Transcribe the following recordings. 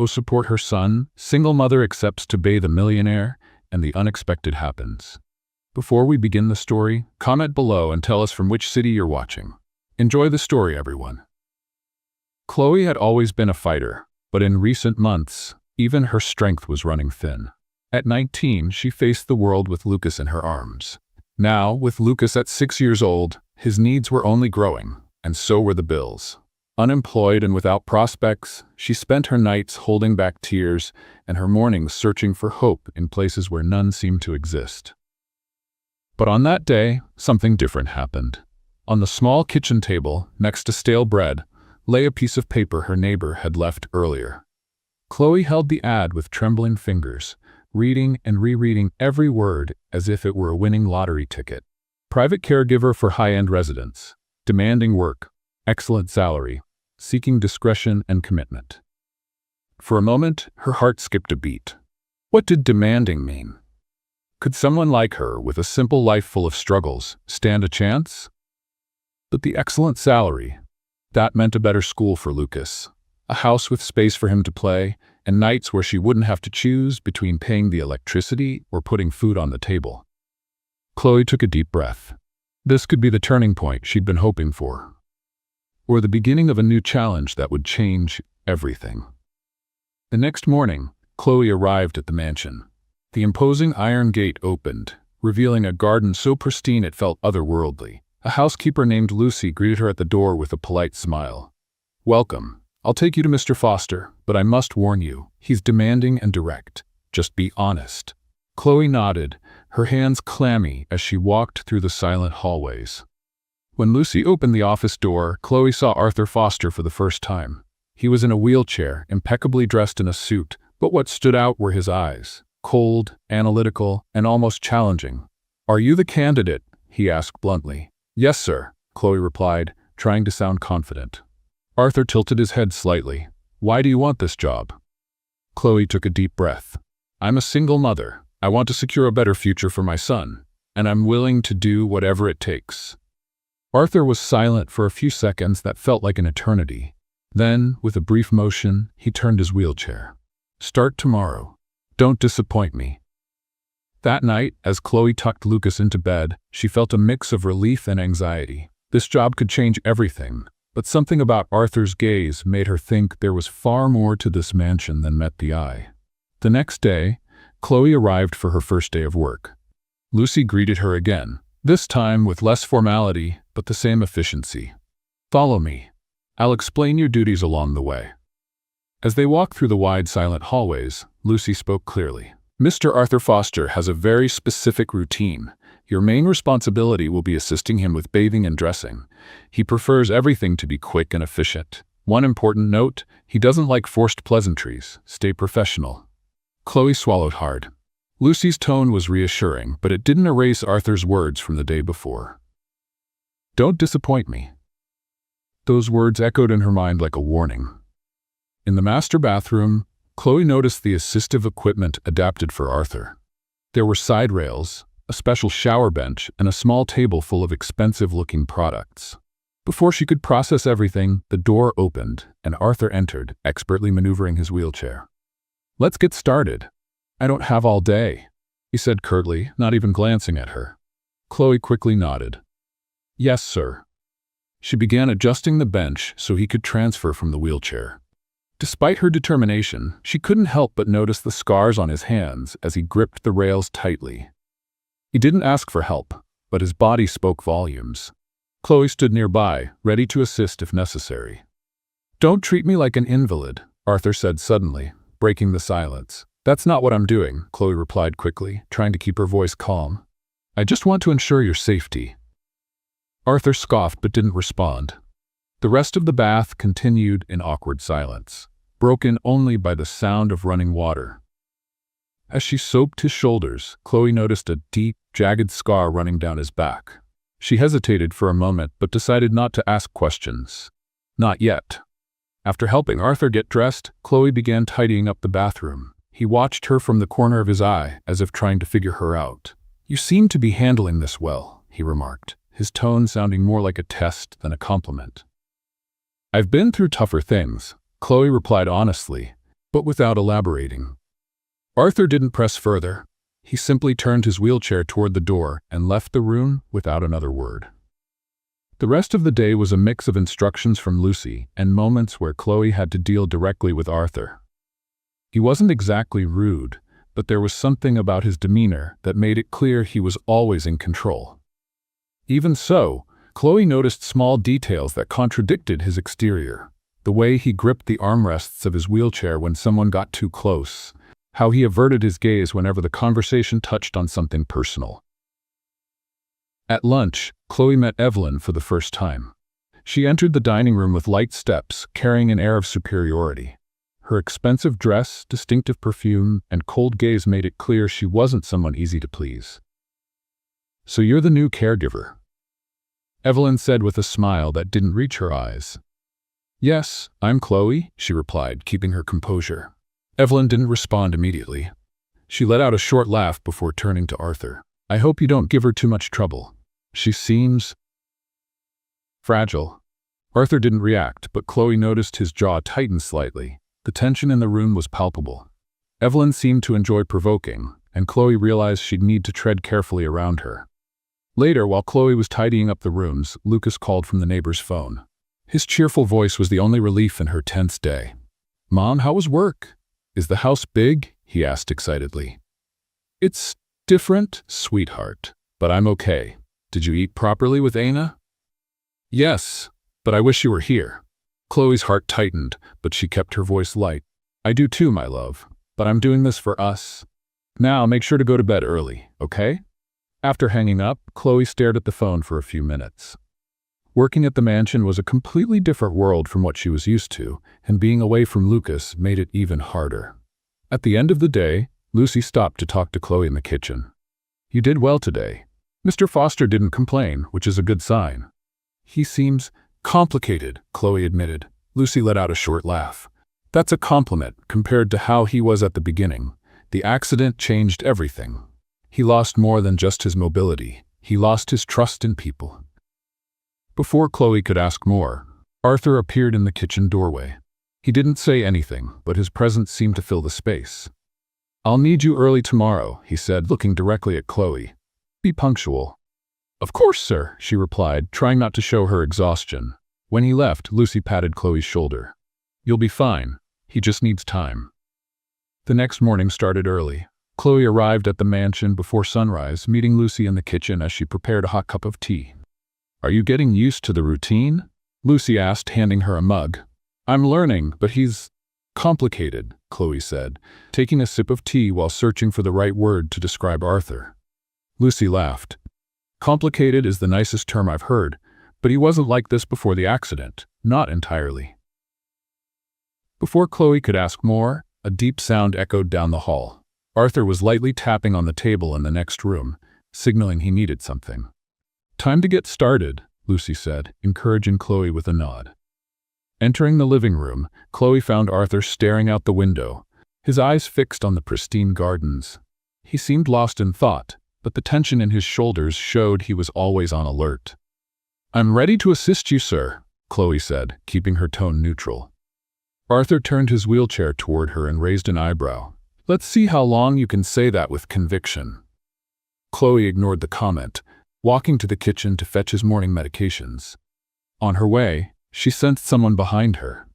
support her son, single mother accepts to bathe a millionaire, and the unexpected happens. Before we begin the story, comment below and tell us from which city you're watching. Enjoy the story, everyone. Chloe had always been a fighter, but in recent months, even her strength was running thin. At 19, she faced the world with Lucas in her arms. Now, with Lucas at 6 years old, his needs were only growing, and so were the bills. Unemployed and without prospects, she spent her nights holding back tears and her mornings searching for hope in places where none seemed to exist. But on that day, something different happened. On the small kitchen table, next to stale bread, lay a piece of paper her neighbor had left earlier. Chloe held the ad with trembling fingers, reading and rereading every word as if it were a winning lottery ticket. Private caregiver for high-end residents, demanding work, excellent salary, seeking discretion and commitment. For a moment, her heart skipped a beat. What did demanding mean? Could someone like her, with a simple life full of struggles, stand a chance? But the excellent salary, that meant a better school for Lucas, a house with space for him to play, and nights where she wouldn't have to choose between paying the electricity or putting food on the table. Chloe took a deep breath. This could be the turning point she'd been hoping for, or the beginning of a new challenge that would change everything. The next morning, Chloe arrived at the mansion. The imposing iron gate opened, revealing a garden so pristine it felt otherworldly. A housekeeper named Lucy greeted her at the door with a polite smile. "Welcome. I'll take you to Mr. Foster, but I must warn you, he's demanding and direct. Just be honest." Chloe nodded, her hands clammy as she walked through the silent hallways. When Lucy opened the office door, Chloe saw Arthur Foster for the first time. He was in a wheelchair, impeccably dressed in a suit, but what stood out were his eyes, cold, analytical, and almost challenging. "Are you the candidate?" he asked bluntly. "Yes, sir," Chloe replied, trying to sound confident. Arthur tilted his head slightly. "Why do you want this job?" Chloe took a deep breath. "I'm a single mother. I want to secure a better future for my son, and I'm willing to do whatever it takes." Arthur was silent for a few seconds that felt like an eternity. Then, with a brief motion, he turned his wheelchair. "Start tomorrow. Don't disappoint me." That night, as Chloe tucked Lucas into bed, she felt a mix of relief and anxiety. This job could change everything, but something about Arthur's gaze made her think there was far more to this mansion than met the eye. The next day, Chloe arrived for her first day of work. Lucy greeted her again, this time with less formality, but the same efficiency. "Follow me. I'll explain your duties along the way." As they walked through the wide, silent hallways, Lucy spoke clearly. "Mr. Arthur Foster has a very specific routine. Your main responsibility will be assisting him with bathing and dressing. He prefers everything to be quick and efficient. One important note, he doesn't like forced pleasantries. Stay professional." Chloe swallowed hard. Lucy's tone was reassuring, but it didn't erase Arthur's words from the day before. "Don't disappoint me." Those words echoed in her mind like a warning. In the master bathroom, Chloe noticed the assistive equipment adapted for Arthur. There were side rails, a special shower bench, and a small table full of expensive-looking products. Before she could process everything, the door opened, and Arthur entered, expertly maneuvering his wheelchair. "Let's get started. I don't have all day," he said curtly, not even glancing at her. Chloe quickly nodded. "Yes, sir." She began adjusting the bench so he could transfer from the wheelchair. Despite her determination, she couldn't help but notice the scars on his hands as he gripped the rails tightly. He didn't ask for help, but his body spoke volumes. Chloe stood nearby, ready to assist if necessary. "Don't treat me like an invalid," Arthur said suddenly, breaking the silence. "That's not what I'm doing," Chloe replied quickly, trying to keep her voice calm. "I just want to ensure your safety." Arthur scoffed but didn't respond. The rest of the bath continued in awkward silence, broken only by the sound of running water. As she soaped his shoulders, Chloe noticed a deep, jagged scar running down his back. She hesitated for a moment but decided not to ask questions. Not yet. After helping Arthur get dressed, Chloe began tidying up the bathroom. He watched her from the corner of his eye, as if trying to figure her out. "You seem to be handling this well," he remarked, his tone sounding more like a test than a compliment. "I've been through tougher things," Chloe replied honestly, but without elaborating. Arthur didn't press further. He simply turned his wheelchair toward the door and left the room without another word. The rest of the day was a mix of instructions from Lucy and moments where Chloe had to deal directly with Arthur. He wasn't exactly rude, but there was something about his demeanor that made it clear he was always in control. Even so, Chloe noticed small details that contradicted his exterior. The way he gripped the armrests of his wheelchair when someone got too close, how he averted his gaze whenever the conversation touched on something personal. At lunch, Chloe met Evelyn for the first time. She entered the dining room with light steps, carrying an air of superiority. Her expensive dress, distinctive perfume, and cold gaze made it clear she wasn't someone easy to please. "So you're the new caregiver?" Evelyn said with a smile that didn't reach her eyes. "Yes, I'm Chloe," she replied, keeping her composure. Evelyn didn't respond immediately. She let out a short laugh before turning to Arthur. "I hope you don't give her too much trouble. She seems fragile." Arthur didn't react, but Chloe noticed his jaw tighten slightly. The tension in the room was palpable. Evelyn seemed to enjoy provoking, and Chloe realized she'd need to tread carefully around her. Later, while Chloe was tidying up the rooms, Lucas called from the neighbor's phone. His cheerful voice was the only relief in her tense day. "Mom, how was work? Is the house big?" he asked excitedly. "It's different, sweetheart, but I'm okay. Did you eat properly with Aina?" "Yes, but I wish you were here." Chloe's heart tightened, but she kept her voice light. "I do too, my love, but I'm doing this for us. Now make sure to go to bed early, okay?" After hanging up, Chloe stared at the phone for a few minutes. Working at the mansion was a completely different world from what she was used to, and being away from Lucas made it even harder. At the end of the day, Lucy stopped to talk to Chloe in the kitchen. "You did well today. Mr. Foster didn't complain, which is a good sign." "He seems complicated," Chloe admitted. Lucy let out a short laugh. "That's a compliment compared to how he was at the beginning. The accident changed everything. He lost more than just his mobility. He lost his trust in people." Before Chloe could ask more, Arthur appeared in the kitchen doorway. He didn't say anything, but his presence seemed to fill the space. "I'll need you early tomorrow," he said, looking directly at Chloe. "Be punctual." "Of course, sir," she replied, trying not to show her exhaustion. When he left, Lucy patted Chloe's shoulder. "You'll be fine. He just needs time." The next morning started early. Chloe arrived at the mansion before sunrise, meeting Lucy in the kitchen as she prepared a hot cup of tea. "Are you getting used to the routine?" Lucy asked, handing her a mug. "I'm learning, but he's complicated," Chloe said, taking a sip of tea while searching for the right word to describe Arthur. Lucy laughed. "Complicated is the nicest term I've heard, but he wasn't like this before the accident. Not entirely." Before Chloe could ask more, a deep sound echoed down the hall. Arthur was lightly tapping on the table in the next room, signaling he needed something. "Time to get started," Lucy said, encouraging Chloe with a nod. Entering the living room, Chloe found Arthur staring out the window, his eyes fixed on the pristine gardens. He seemed lost in thought, but the tension in his shoulders showed he was always on alert. "I'm ready to assist you, sir," Chloe said, keeping her tone neutral. Arthur turned his wheelchair toward her and raised an eyebrow. "Let's see how long you can say that with conviction." Chloe ignored the comment, walking to the kitchen to fetch his morning medications. On her way, she sensed someone behind her.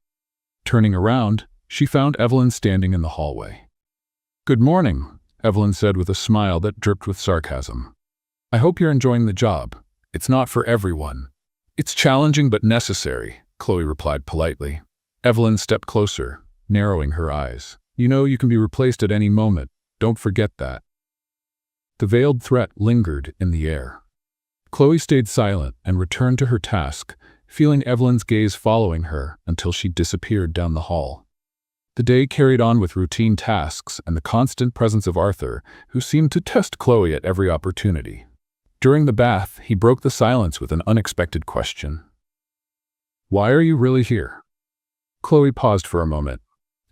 Turning around, she found Evelyn standing in the hallway. "Good morning," Evelyn said with a smile that dripped with sarcasm. "I hope you're enjoying the job. It's not for everyone." "It's challenging but necessary," Chloe replied politely. Evelyn stepped closer, narrowing her eyes. "You know you can be replaced at any moment. Don't forget that." The veiled threat lingered in the air. Chloe stayed silent and returned to her task, feeling Evelyn's gaze following her until she disappeared down the hall. The day carried on with routine tasks and the constant presence of Arthur, who seemed to test Chloe at every opportunity. During the bath, he broke the silence with an unexpected question. "Why are you really here?" Chloe paused for a moment.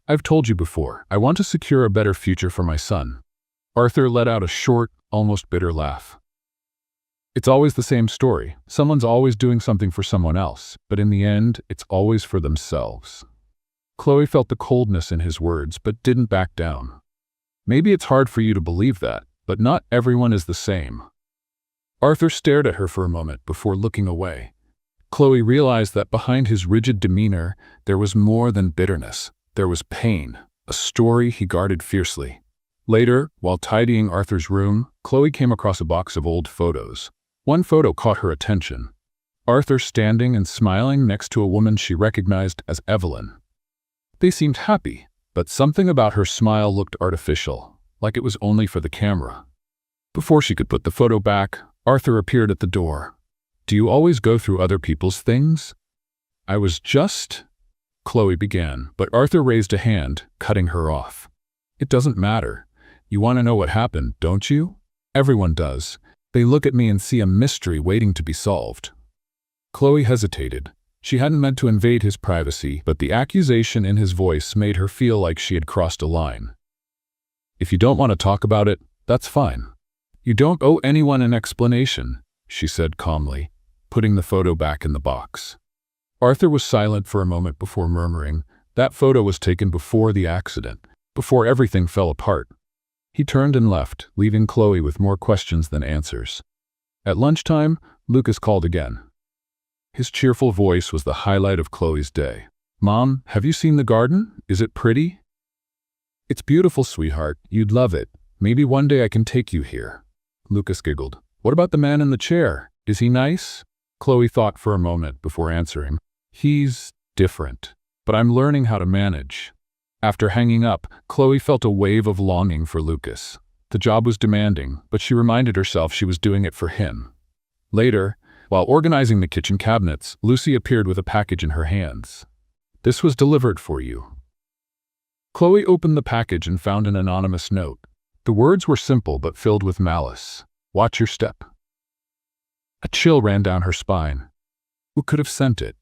"I've told you before, I want to secure a better future for my son." Arthur let out a short, almost bitter laugh. "It's always the same story. Someone's always doing something for someone else, but in the end, it's always for themselves." Chloe felt the coldness in his words, but didn't back down. Maybe it's hard for you to believe that, but not everyone is the same. Arthur stared at her for a moment before looking away. Chloe realized that behind his rigid demeanor, there was more than bitterness. There was pain, a story he guarded fiercely. Later, while tidying Arthur's room, Chloe came across a box of old photos. One photo caught her attention. Arthur standing and smiling next to a woman she recognized as Evelyn. They seemed happy, but something about her smile looked artificial, like it was only for the camera. Before she could put the photo back, Arthur appeared at the door. "Do you always go through other people's things?" "I was just—" Chloe began, but Arthur raised a hand, cutting her off. "It doesn't matter. You want to know what happened, don't you? Everyone does. They look at me and see a mystery waiting to be solved." Chloe hesitated. She hadn't meant to invade his privacy, but the accusation in his voice made her feel like she had crossed a line. "If you don't want to talk about it, that's fine. You don't owe anyone an explanation," she said calmly, putting the photo back in the box. Arthur was silent for a moment before murmuring, "That photo was taken before the accident, before everything fell apart." He turned and left, leaving Chloe with more questions than answers. At lunchtime, Lucas called again. His cheerful voice was the highlight of Chloe's day. "Mom, have you seen the garden? Is it pretty?" "It's beautiful, sweetheart. You'd love it. Maybe one day I can take you here." Lucas giggled. "What about the man in the chair? Is he nice?" Chloe thought for a moment before answering. "He's different, but I'm learning how to manage." After hanging up, Chloe felt a wave of longing for Lucas. The job was demanding, but she reminded herself she was doing it for him. Later, while organizing the kitchen cabinets, Lucy appeared with a package in her hands. "This was delivered for you." Chloe opened the package and found an anonymous note. The words were simple but filled with malice. "Watch your step." A chill ran down her spine. Who could have sent it?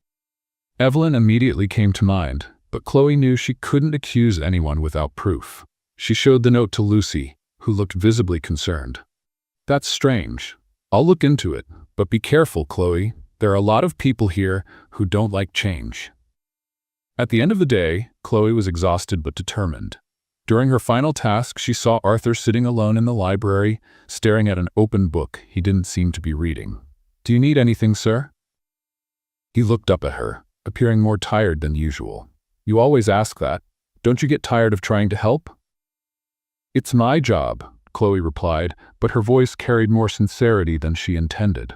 Evelyn immediately came to mind, but Chloe knew she couldn't accuse anyone without proof. She showed the note to Lucy, who looked visibly concerned. "That's strange. I'll look into it, but be careful, Chloe. There are a lot of people here who don't like change." At the end of the day, Chloe was exhausted but determined. During her final task, she saw Arthur sitting alone in the library, staring at an open book he didn't seem to be reading. "Do you need anything, sir?" He looked up at her, appearing more tired than usual. "You always ask that. Don't you get tired of trying to help?" "It's my job," Chloe replied, but her voice carried more sincerity than she intended.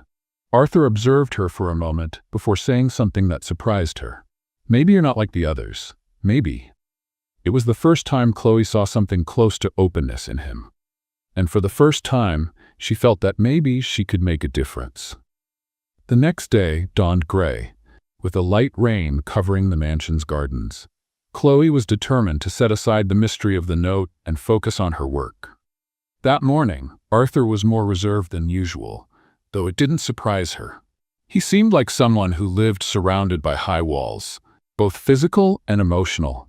Arthur observed her for a moment before saying something that surprised her. "Maybe you're not like the others. Maybe." It was the first time Chloe saw something close to openness in him. And for the first time, she felt that maybe she could make a difference. The next day dawned gray, with a light rain covering the mansion's gardens. Chloe was determined to set aside the mystery of the note and focus on her work. That morning, Arthur was more reserved than usual, though it didn't surprise her. He seemed like someone who lived surrounded by high walls, both physical and emotional.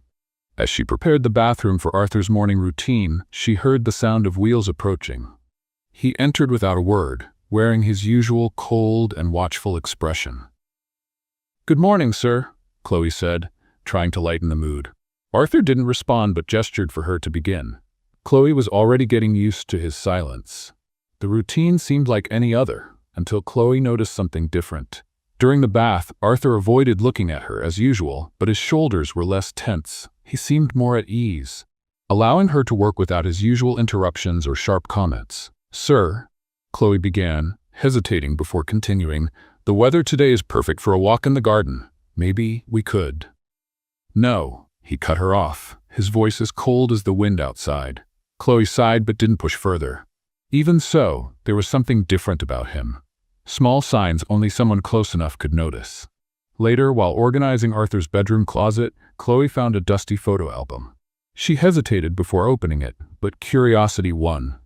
As she prepared the bathroom for Arthur's morning routine, she heard the sound of wheels approaching. He entered without a word, wearing his usual cold and watchful expression. "Good morning, sir," Chloe said, trying to lighten the mood. Arthur didn't respond but gestured for her to begin. Chloe was already getting used to his silence. The routine seemed like any other, until Chloe noticed something different. During the bath, Arthur avoided looking at her as usual, but his shoulders were less tense. He seemed more at ease, allowing her to work without his usual interruptions or sharp comments. "Sir," Chloe began, hesitating before continuing, "the weather today is perfect for a walk in the garden. Maybe we could." "No," he cut her off, his voice as cold as the wind outside. Chloe sighed but didn't push further. Even so, there was something different about him. Small signs only someone close enough could notice. Later, while organizing Arthur's bedroom closet, Chloe found a dusty photo album. She hesitated before opening it, but curiosity won.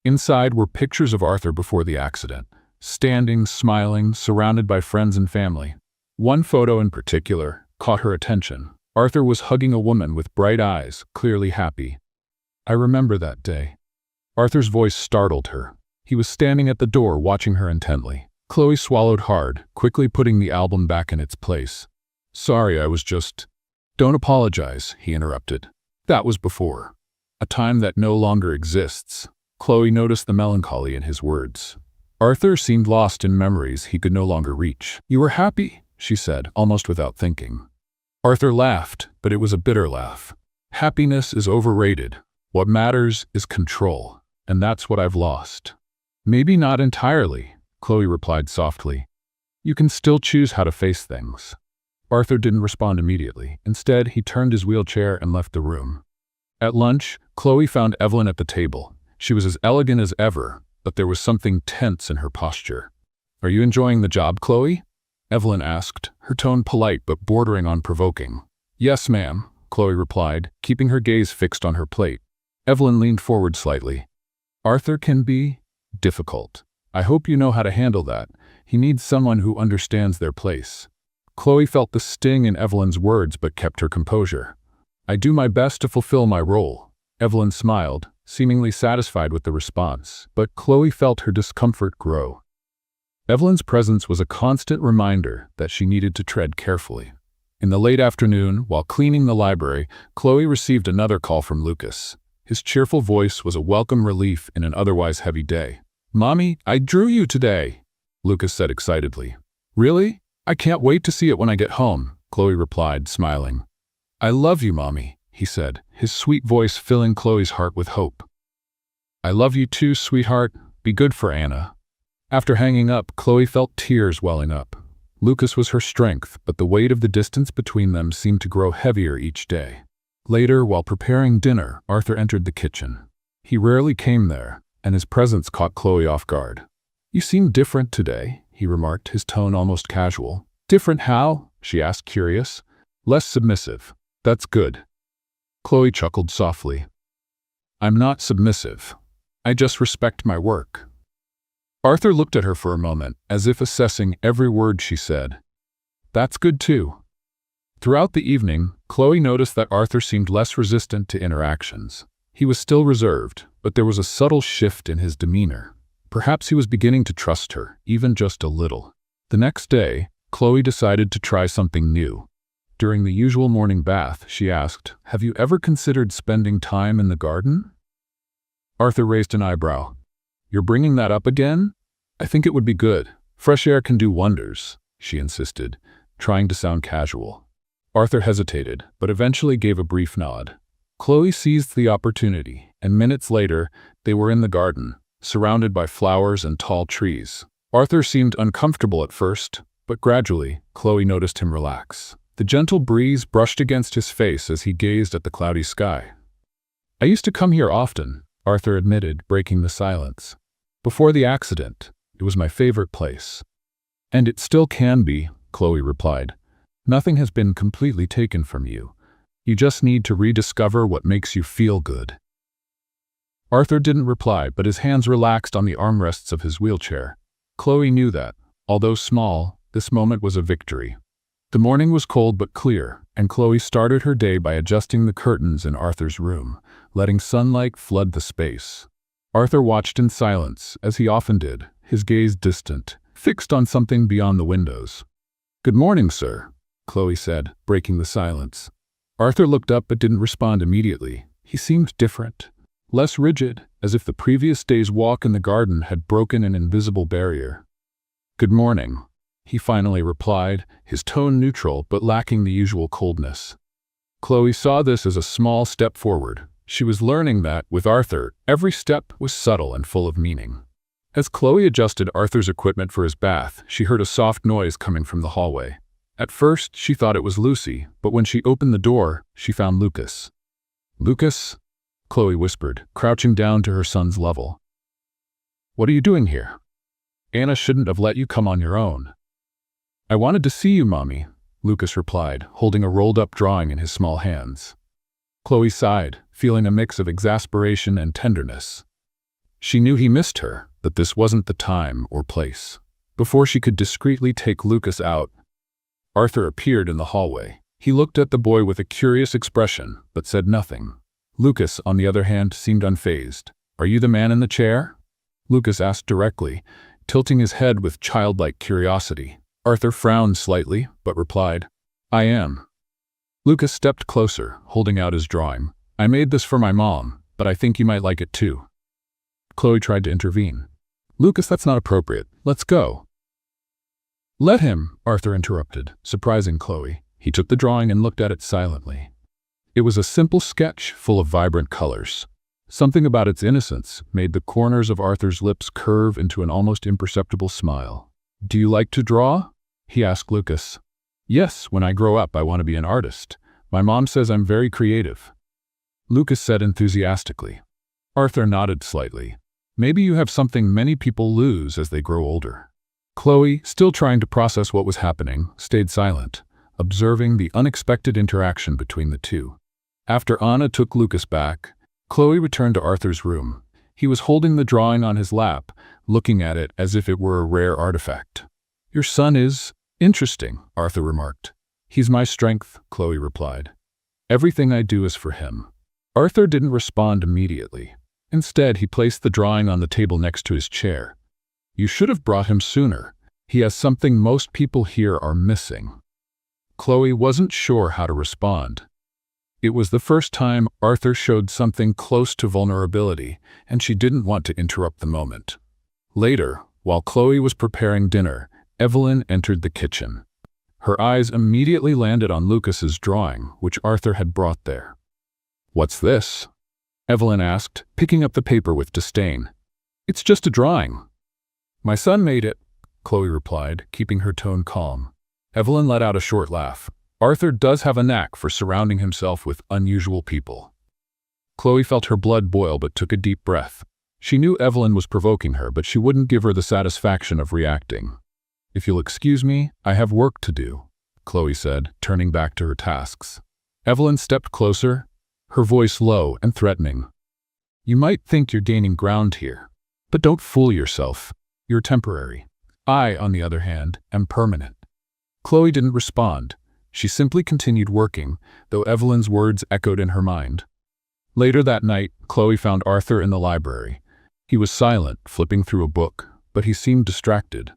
Inside were pictures of Arthur before the accident, standing, smiling, surrounded by friends and family. One photo in particular caught her attention. Arthur was hugging a woman with bright eyes, clearly happy. "I remember that day." Arthur's voice startled her. He was standing at the door watching her intently. Chloe swallowed hard, quickly putting the album back in its place. "Sorry, I was just—" Don't apologize, he interrupted. That was before. A time that no longer exists. Chloe noticed the melancholy in his words. Arthur seemed lost in memories he could no longer reach. You were happy, she said, almost without thinking. Arthur laughed, but it was a bitter laugh. Happiness is overrated. What matters is control, and that's what I've lost. Maybe not entirely, Chloe replied softly. You can still choose how to face things. Arthur didn't respond immediately. Instead, he turned his wheelchair and left the room. At lunch, Chloe found Evelyn at the table. She was as elegant as ever, but there was something tense in her posture. Are you enjoying the job, Chloe? Evelyn asked, her tone polite but bordering on provoking. Yes, ma'am, Chloe replied, keeping her gaze fixed on her plate. Evelyn leaned forward slightly. Arthur can be difficult. I hope you know how to handle that. He needs someone who understands their place. Chloe felt the sting in Evelyn's words but kept her composure. I do my best to fulfill my role. Evelyn smiled, seemingly satisfied with the response, but Chloe felt her discomfort grow. Evelyn's presence was a constant reminder that she needed to tread carefully. In the late afternoon, while cleaning the library, Chloe received another call from Lucas. His cheerful voice was a welcome relief in an otherwise heavy day. Mommy, I drew you today, Lucas said excitedly. Really? I can't wait to see it when I get home, Chloe replied, smiling. I love you, Mommy, he said, his sweet voice filling Chloe's heart with hope. I love you too, sweetheart. Be good for Anna. After hanging up, Chloe felt tears welling up. Lucas was her strength, but the weight of the distance between them seemed to grow heavier each day. Later, while preparing dinner, Arthur entered the kitchen. He rarely came there, and his presence caught Chloe off guard. You seem different today, he remarked, his tone almost casual. Different how? She asked, curious. Less submissive. That's good. Chloe chuckled softly. I'm not submissive. I just respect my work. Arthur looked at her for a moment, as if assessing every word she said. That's good too. Throughout the evening, Chloe noticed that Arthur seemed less resistant to interactions. He was still reserved, but there was a subtle shift in his demeanor. Perhaps he was beginning to trust her, even just a little. The next day, Chloe decided to try something new. During the usual morning bath, she asked, Have you ever considered spending time in the garden? Arthur raised an eyebrow. You're bringing that up again? I think it would be good. Fresh air can do wonders, she insisted, trying to sound casual. Arthur hesitated, but eventually gave a brief nod. Chloe seized the opportunity, and minutes later, they were in the garden, surrounded by flowers and tall trees. Arthur seemed uncomfortable at first, but gradually, Chloe noticed him relax. The gentle breeze brushed against his face as he gazed at the cloudy sky. I used to come here often, Arthur admitted, breaking the silence. Before the accident, it was my favorite place. And it still can be, Chloe replied. Nothing has been completely taken from you. You just need to rediscover what makes you feel good. Arthur didn't reply, but his hands relaxed on the armrests of his wheelchair. Chloe knew that, although small, this moment was a victory. The morning was cold but clear, and Chloe started her day by adjusting the curtains in Arthur's room, letting sunlight flood the space. Arthur watched in silence, as he often did, his gaze distant, fixed on something beyond the windows. Good morning, sir, Chloe said, breaking the silence. Arthur looked up but didn't respond immediately. He seemed different, less rigid, as if the previous day's walk in the garden had broken an invisible barrier. Good morning, he finally replied, his tone neutral but lacking the usual coldness. Chloe saw this as a small step forward. She was learning that, with Arthur, every step was subtle and full of meaning. As Chloe adjusted Arthur's equipment for his bath, she heard a soft noise coming from the hallway. At first, she thought it was Lucy, but when she opened the door, she found Lucas. Lucas? Chloe whispered, crouching down to her son's level. What are you doing here? Anna shouldn't have let you come on your own. I wanted to see you, Mommy, Lucas replied, holding a rolled-up drawing in his small hands. Chloe sighed, feeling a mix of exasperation and tenderness. She knew he missed her, that this wasn't the time or place. Before she could discreetly take Lucas out, Arthur appeared in the hallway. He looked at the boy with a curious expression, but said nothing. Lucas, on the other hand, seemed unfazed. Are you the man in the chair? Lucas asked directly, tilting his head with childlike curiosity. Arthur frowned slightly, but replied, I am. Lucas stepped closer, holding out his drawing. I made this for my mom, but I think you might like it too. Chloe tried to intervene. Lucas, that's not appropriate. Let's go. Let him, Arthur interrupted, surprising Chloe. He took the drawing and looked at it silently. It was a simple sketch full of vibrant colors. Something about its innocence made the corners of Arthur's lips curve into an almost imperceptible smile. Do you like to draw? He asked Lucas. Yes, when I grow up I want to be an artist. My mom says I'm very creative. Lucas said enthusiastically. Arthur nodded slightly. Maybe you have something many people lose as they grow older. Chloe, still trying to process what was happening, stayed silent, observing the unexpected interaction between the two. After Anna took Lucas back, Chloe returned to Arthur's room. He was holding the drawing on his lap, looking at it as if it were a rare artifact. Your son is interesting, Arthur remarked. He's my strength, Chloe replied. Everything I do is for him. Arthur didn't respond immediately. Instead, he placed the drawing on the table next to his chair. You should have brought him sooner. He has something most people here are missing. Chloe wasn't sure how to respond. It was the first time Arthur showed something close to vulnerability, and she didn't want to interrupt the moment. Later, while Chloe was preparing dinner, Evelyn entered the kitchen. Her eyes immediately landed on Lucas's drawing, which Arthur had brought there. What's this? Evelyn asked, picking up the paper with disdain. It's just a drawing. My son made it, Chloe replied, keeping her tone calm. Evelyn let out a short laugh. Arthur does have a knack for surrounding himself with unusual people. Chloe felt her blood boil but took a deep breath. She knew Evelyn was provoking her, but she wouldn't give her the satisfaction of reacting. If you'll excuse me, I have work to do, Chloe said, turning back to her tasks. Evelyn stepped closer, her voice low and threatening. You might think you're gaining ground here, but don't fool yourself. You're temporary. I, on the other hand, am permanent. Chloe didn't respond. She simply continued working, though Evelyn's words echoed in her mind. Later that night, Chloe found Arthur in the library. He was silent, flipping through a book, but he seemed distracted.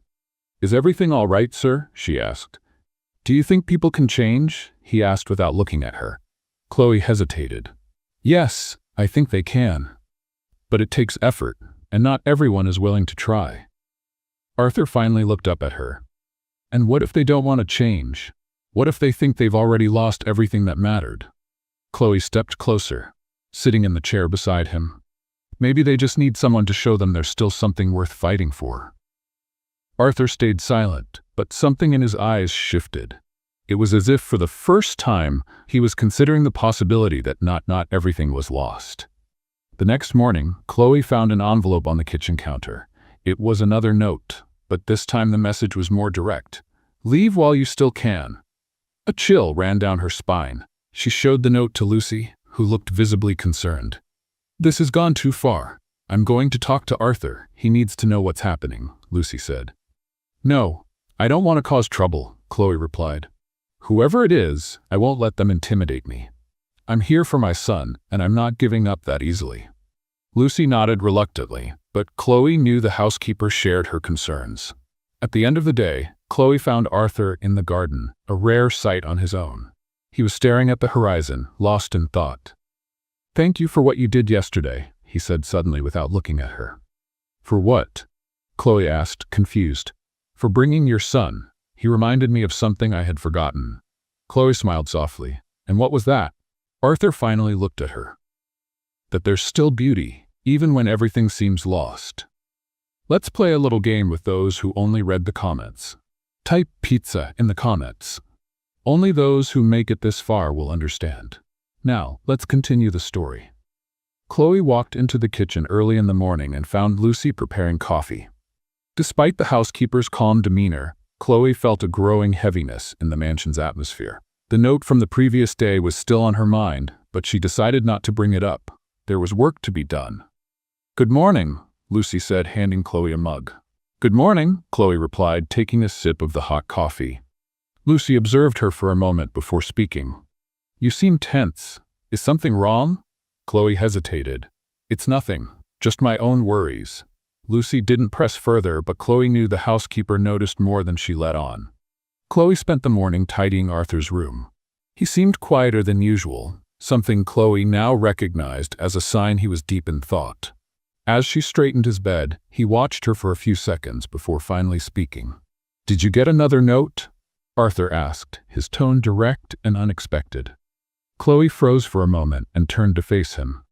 Is everything all right, sir? She asked. Do you think people can change? He asked without looking at her. Chloe hesitated. Yes, I think they can. But it takes effort, and not everyone is willing to try. Arthur finally looked up at her. And what if they don't want to change? What if they think they've already lost everything that mattered? Chloe stepped closer, sitting in the chair beside him. Maybe they just need someone to show them there's still something worth fighting for. Arthur stayed silent, but something in his eyes shifted. It was as if for the first time he was considering the possibility that not everything was lost. The next morning, Chloe found an envelope on the kitchen counter. It was another note, but this time the message was more direct. Leave while you still can. A chill ran down her spine. She showed the note to Lucy, who looked visibly concerned. This has gone too far. I'm going to talk to Arthur. He needs to know what's happening, Lucy said. No, I don't want to cause trouble, Chloe replied. Whoever it is, I won't let them intimidate me. I'm here for my son, and I'm not giving up that easily. Lucy nodded reluctantly, but Chloe knew the housekeeper shared her concerns. At the end of the day, Chloe found Arthur in the garden, a rare sight on his own. He was staring at the horizon, lost in thought. Thank you for what you did yesterday, he said suddenly without looking at her. For what? Chloe asked, confused. For bringing your son. He reminded me of something I had forgotten. Chloe smiled softly. And what was that? Arthur finally looked at her. That there's still beauty, even when everything seems lost. Let's play a little game with those who only read the comments. Type pizza in the comments. Only those who make it this far will understand. Now, let's continue the story. Chloe walked into the kitchen early in the morning and found Lucy preparing coffee. Despite the housekeeper's calm demeanor, Chloe felt a growing heaviness in the mansion's atmosphere. The note from the previous day was still on her mind, but she decided not to bring it up. There was work to be done. Good morning, Lucy said, handing Chloe a mug. Good morning, Chloe replied, taking a sip of the hot coffee. Lucy observed her for a moment before speaking. You seem tense. Is something wrong? Chloe hesitated. It's nothing, just my own worries. Lucy didn't press further, but Chloe knew the housekeeper noticed more than she let on. Chloe spent the morning tidying Arthur's room. He seemed quieter than usual, something Chloe now recognized as a sign he was deep in thought. As she straightened his bed, he watched her for a few seconds before finally speaking. "Did you get another note?" Arthur asked, his tone direct and unexpected. Chloe froze for a moment and turned to face him.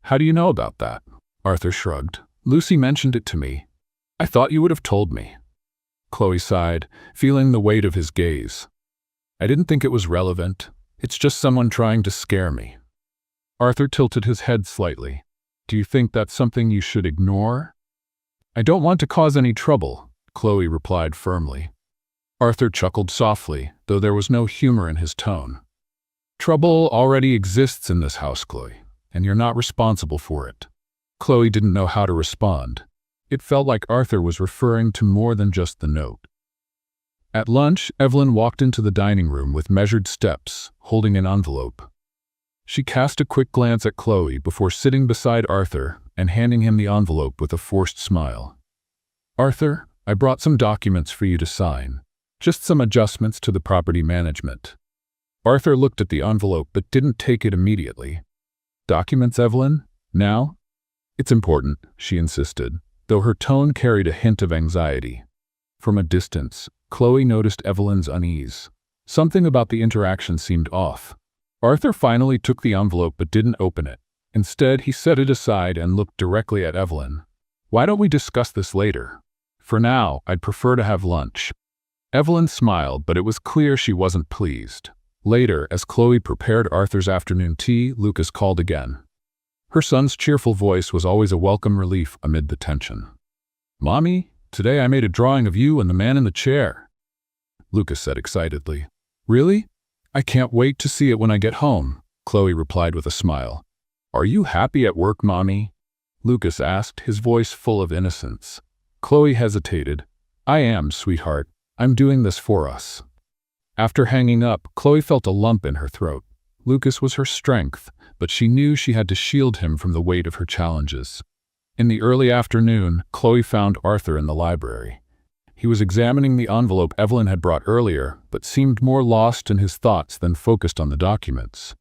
"How do you know about that?" Arthur shrugged. "Lucy mentioned it to me. I thought you would have told me." Chloe sighed, feeling the weight of his gaze. "I didn't think it was relevant. It's just someone trying to scare me." Arthur tilted his head slightly. "Do you think that's something you should ignore?" "I don't want to cause any trouble," Chloe replied firmly. Arthur chuckled softly, though there was no humor in his tone. "Trouble already exists in this house, Chloe, and you're not responsible for it." Chloe didn't know how to respond. It felt like Arthur was referring to more than just the note. At lunch, Evelyn walked into the dining room with measured steps, holding an envelope. She cast a quick glance at Chloe before sitting beside Arthur and handing him the envelope with a forced smile. "Arthur, I brought some documents for you to sign. Just some adjustments to the property management." Arthur looked at the envelope but didn't take it immediately. "Documents, Evelyn? Now?" "It's important," she insisted, though her tone carried a hint of anxiety. From a distance, Chloe noticed Evelyn's unease. Something about the interaction seemed off. Arthur finally took the envelope but didn't open it. Instead, he set it aside and looked directly at Evelyn. "Why don't we discuss this later? For now, I'd prefer to have lunch." Evelyn smiled, but it was clear she wasn't pleased. Later, as Chloe prepared Arthur's afternoon tea, Lucas called again. Her son's cheerful voice was always a welcome relief amid the tension. "Mommy, today I made a drawing of you and the man in the chair," Lucas said excitedly. "Really? I can't wait to see it when I get home," Chloe replied with a smile. "Are you happy at work, Mommy?" Lucas asked, his voice full of innocence. Chloe hesitated. "I am, sweetheart. I'm doing this for us." After hanging up, Chloe felt a lump in her throat. Lucas was her strength, but she knew she had to shield him from the weight of her challenges. In the early afternoon, Chloe found Arthur in the library. He was examining the envelope Evelyn had brought earlier, but seemed more lost in his thoughts than focused on the documents.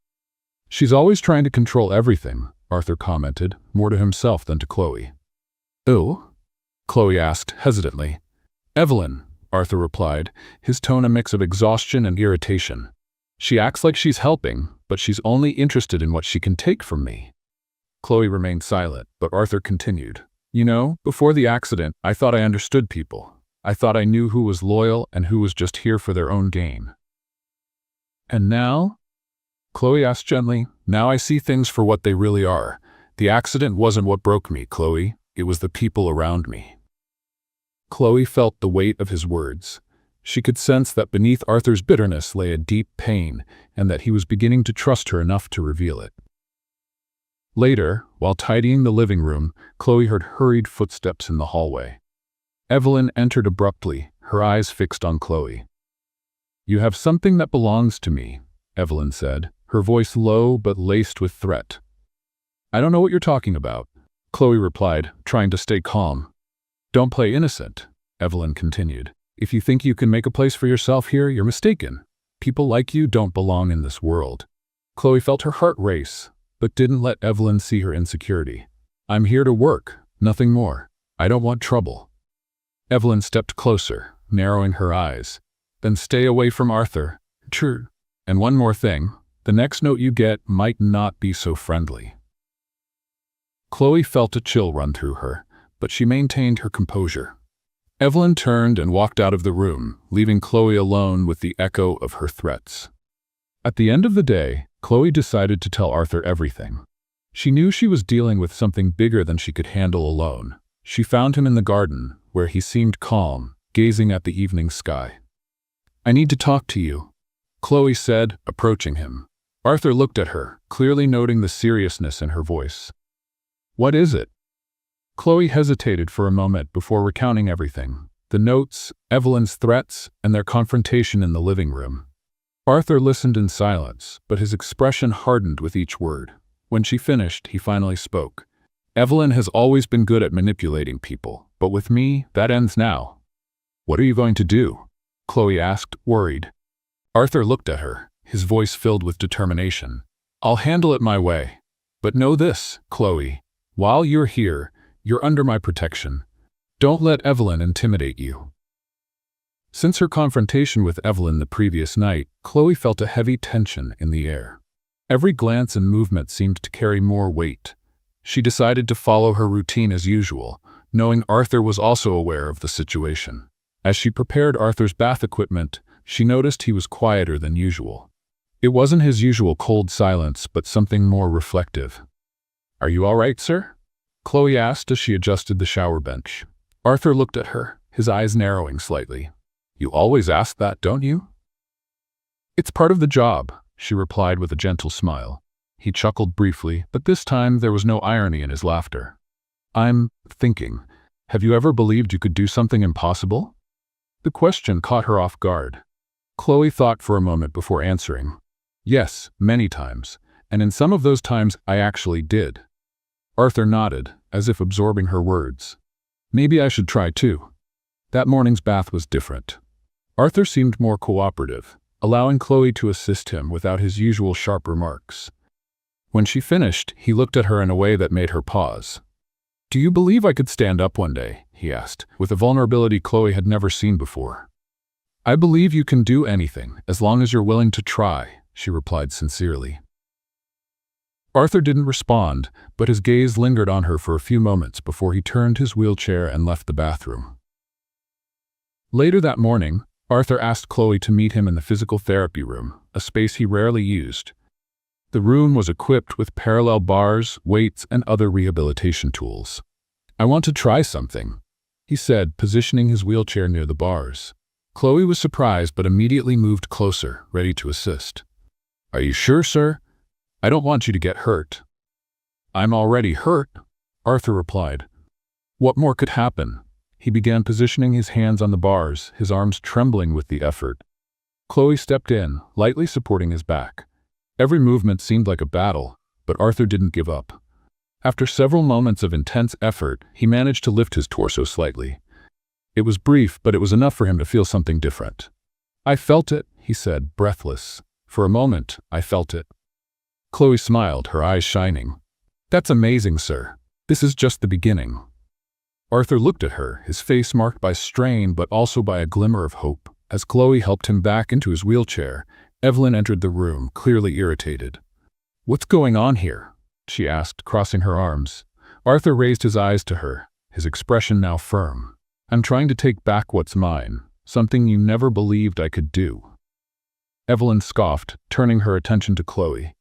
"She's always trying to control everything," Arthur commented, more to himself than to Chloe. "Oh?" Chloe asked hesitantly. "Evelyn," Arthur replied, his tone a mix of exhaustion and irritation. "She acts like she's helping, but she's only interested in what she can take from me." Chloe remained silent, but Arthur continued. "You know, before the accident, I thought I understood people. I thought I knew who was loyal and who was just here for their own gain." "And now?" Chloe asked gently. "Now I see things for what they really are. The accident wasn't what broke me, Chloe. It was the people around me." Chloe felt the weight of his words. She could sense that beneath Arthur's bitterness lay a deep pain, and that he was beginning to trust her enough to reveal it. Later, while tidying the living room, Chloe heard hurried footsteps in the hallway. Evelyn entered abruptly, her eyes fixed on Chloe. "You have something that belongs to me," Evelyn said, her voice low but laced with threat. "I don't know what you're talking about," Chloe replied, trying to stay calm. "Don't play innocent," Evelyn continued. "If you think you can make a place for yourself here, you're mistaken. People like you don't belong in this world." Chloe felt her heart race, but didn't let Evelyn see her insecurity. "I'm here to work, nothing more. I don't want trouble." Evelyn stepped closer, narrowing her eyes. "Then stay away from Arthur." "True. And one more thing, the next note you get might not be so friendly." Chloe felt a chill run through her, but she maintained her composure. Evelyn turned and walked out of the room, leaving Chloe alone with the echo of her threats. At the end of the day, Chloe decided to tell Arthur everything. She knew she was dealing with something bigger than she could handle alone. She found him in the garden, where he seemed calm, gazing at the evening sky. "I need to talk to you," Chloe said, approaching him. Arthur looked at her, clearly noting the seriousness in her voice. "What is it?" Chloe hesitated for a moment before recounting everything: the notes, Evelyn's threats, and their confrontation in the living room. Arthur listened in silence, but his expression hardened with each word. When she finished, he finally spoke. "Evelyn has always been good at manipulating people, but with me, that ends now." "What are you going to do?" Chloe asked, worried. Arthur looked at her, his voice filled with determination. "I'll handle it my way. But know this, Chloe. While you're here, you're under my protection. Don't let Evelyn intimidate you." Since her confrontation with Evelyn the previous night, Chloe felt a heavy tension in the air. Every glance and movement seemed to carry more weight. She decided to follow her routine as usual, knowing Arthur was also aware of the situation. As she prepared Arthur's bath equipment, she noticed he was quieter than usual. It wasn't his usual cold silence, but something more reflective. "Are you all right, sir?" Chloe asked as she adjusted the shower bench. Arthur looked at her, his eyes narrowing slightly. "You always ask that, don't you?" "It's part of the job," she replied with a gentle smile. He chuckled briefly, but this time there was no irony in his laughter. "I'm thinking, have you ever believed you could do something impossible?" The question caught her off guard. Chloe thought for a moment before answering. "Yes, many times, and in some of those times I actually did." Arthur nodded, as if absorbing her words. "Maybe I should try too." That morning's bath was different. Arthur seemed more cooperative, allowing Chloe to assist him without his usual sharp remarks. When she finished, he looked at her in a way that made her pause. "Do you believe I could stand up one day?" he asked, with a vulnerability Chloe had never seen before. "I believe you can do anything, as long as you're willing to try," she replied sincerely. Arthur didn't respond, but his gaze lingered on her for a few moments before he turned his wheelchair and left the bathroom. Later that morning, Arthur asked Chloe to meet him in the physical therapy room, a space he rarely used. The room was equipped with parallel bars, weights, and other rehabilitation tools. "I want to try something," he said, positioning his wheelchair near the bars. Chloe was surprised but immediately moved closer, ready to assist. "Are you sure, sir? I don't want you to get hurt." "I'm already hurt," Arthur replied. What more could happen? He began positioning his hands on the bars, his arms trembling with the effort. Chloe stepped in, lightly supporting his back. Every movement seemed like a battle, but Arthur didn't give up. After several moments of intense effort, he managed to lift his torso slightly. It was brief, but it was enough for him to feel something different. "I felt it," he said, breathless. "For a moment, I felt it." Chloe smiled, her eyes shining. "That's amazing, sir. This is just the beginning." Arthur looked at her, his face marked by strain but also by a glimmer of hope. As Chloe helped him back into his wheelchair, Evelyn entered the room, clearly irritated. "What's going on here?" she asked, crossing her arms. Arthur raised his eyes to her, his expression now firm. "I'm trying to take back what's mine, something you never believed I could do." Evelyn scoffed, turning her attention to Chloe.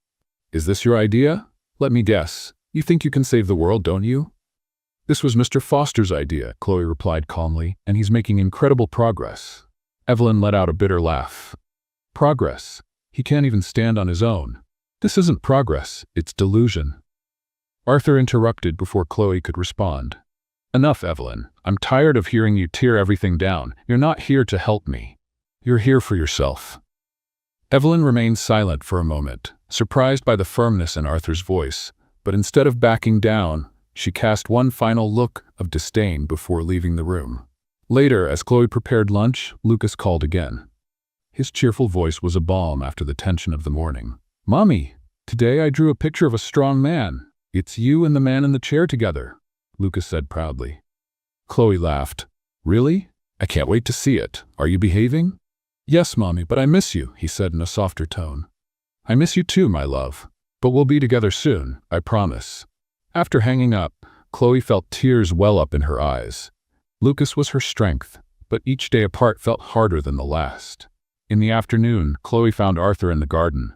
"Is this your idea? Let me guess. You think you can save the world, don't you?" "This was Mr. Foster's idea," Chloe replied calmly, "and he's making incredible progress." Evelyn let out a bitter laugh. "Progress? He can't even stand on his own. This isn't progress, it's delusion." Arthur interrupted before Chloe could respond. "Enough, Evelyn. I'm tired of hearing you tear everything down. You're not here to help me. You're here for yourself." Evelyn remained silent for a moment, surprised by the firmness in Arthur's voice, but instead of backing down, she cast one final look of disdain before leaving the room. Later, as Chloe prepared lunch, Lucas called again. His cheerful voice was a balm after the tension of the morning. "Mommy, today I drew a picture of a strong man. It's you and the man in the chair together," Lucas said proudly. Chloe laughed. "Really? I can't wait to see it. Are you behaving?" "Yes, Mommy, but I miss you," he said in a softer tone. "I miss you too, my love. But we'll be together soon, I promise." After hanging up, Chloe felt tears well up in her eyes. Lucas was her strength, but each day apart felt harder than the last. In the afternoon, Chloe found Arthur in the garden.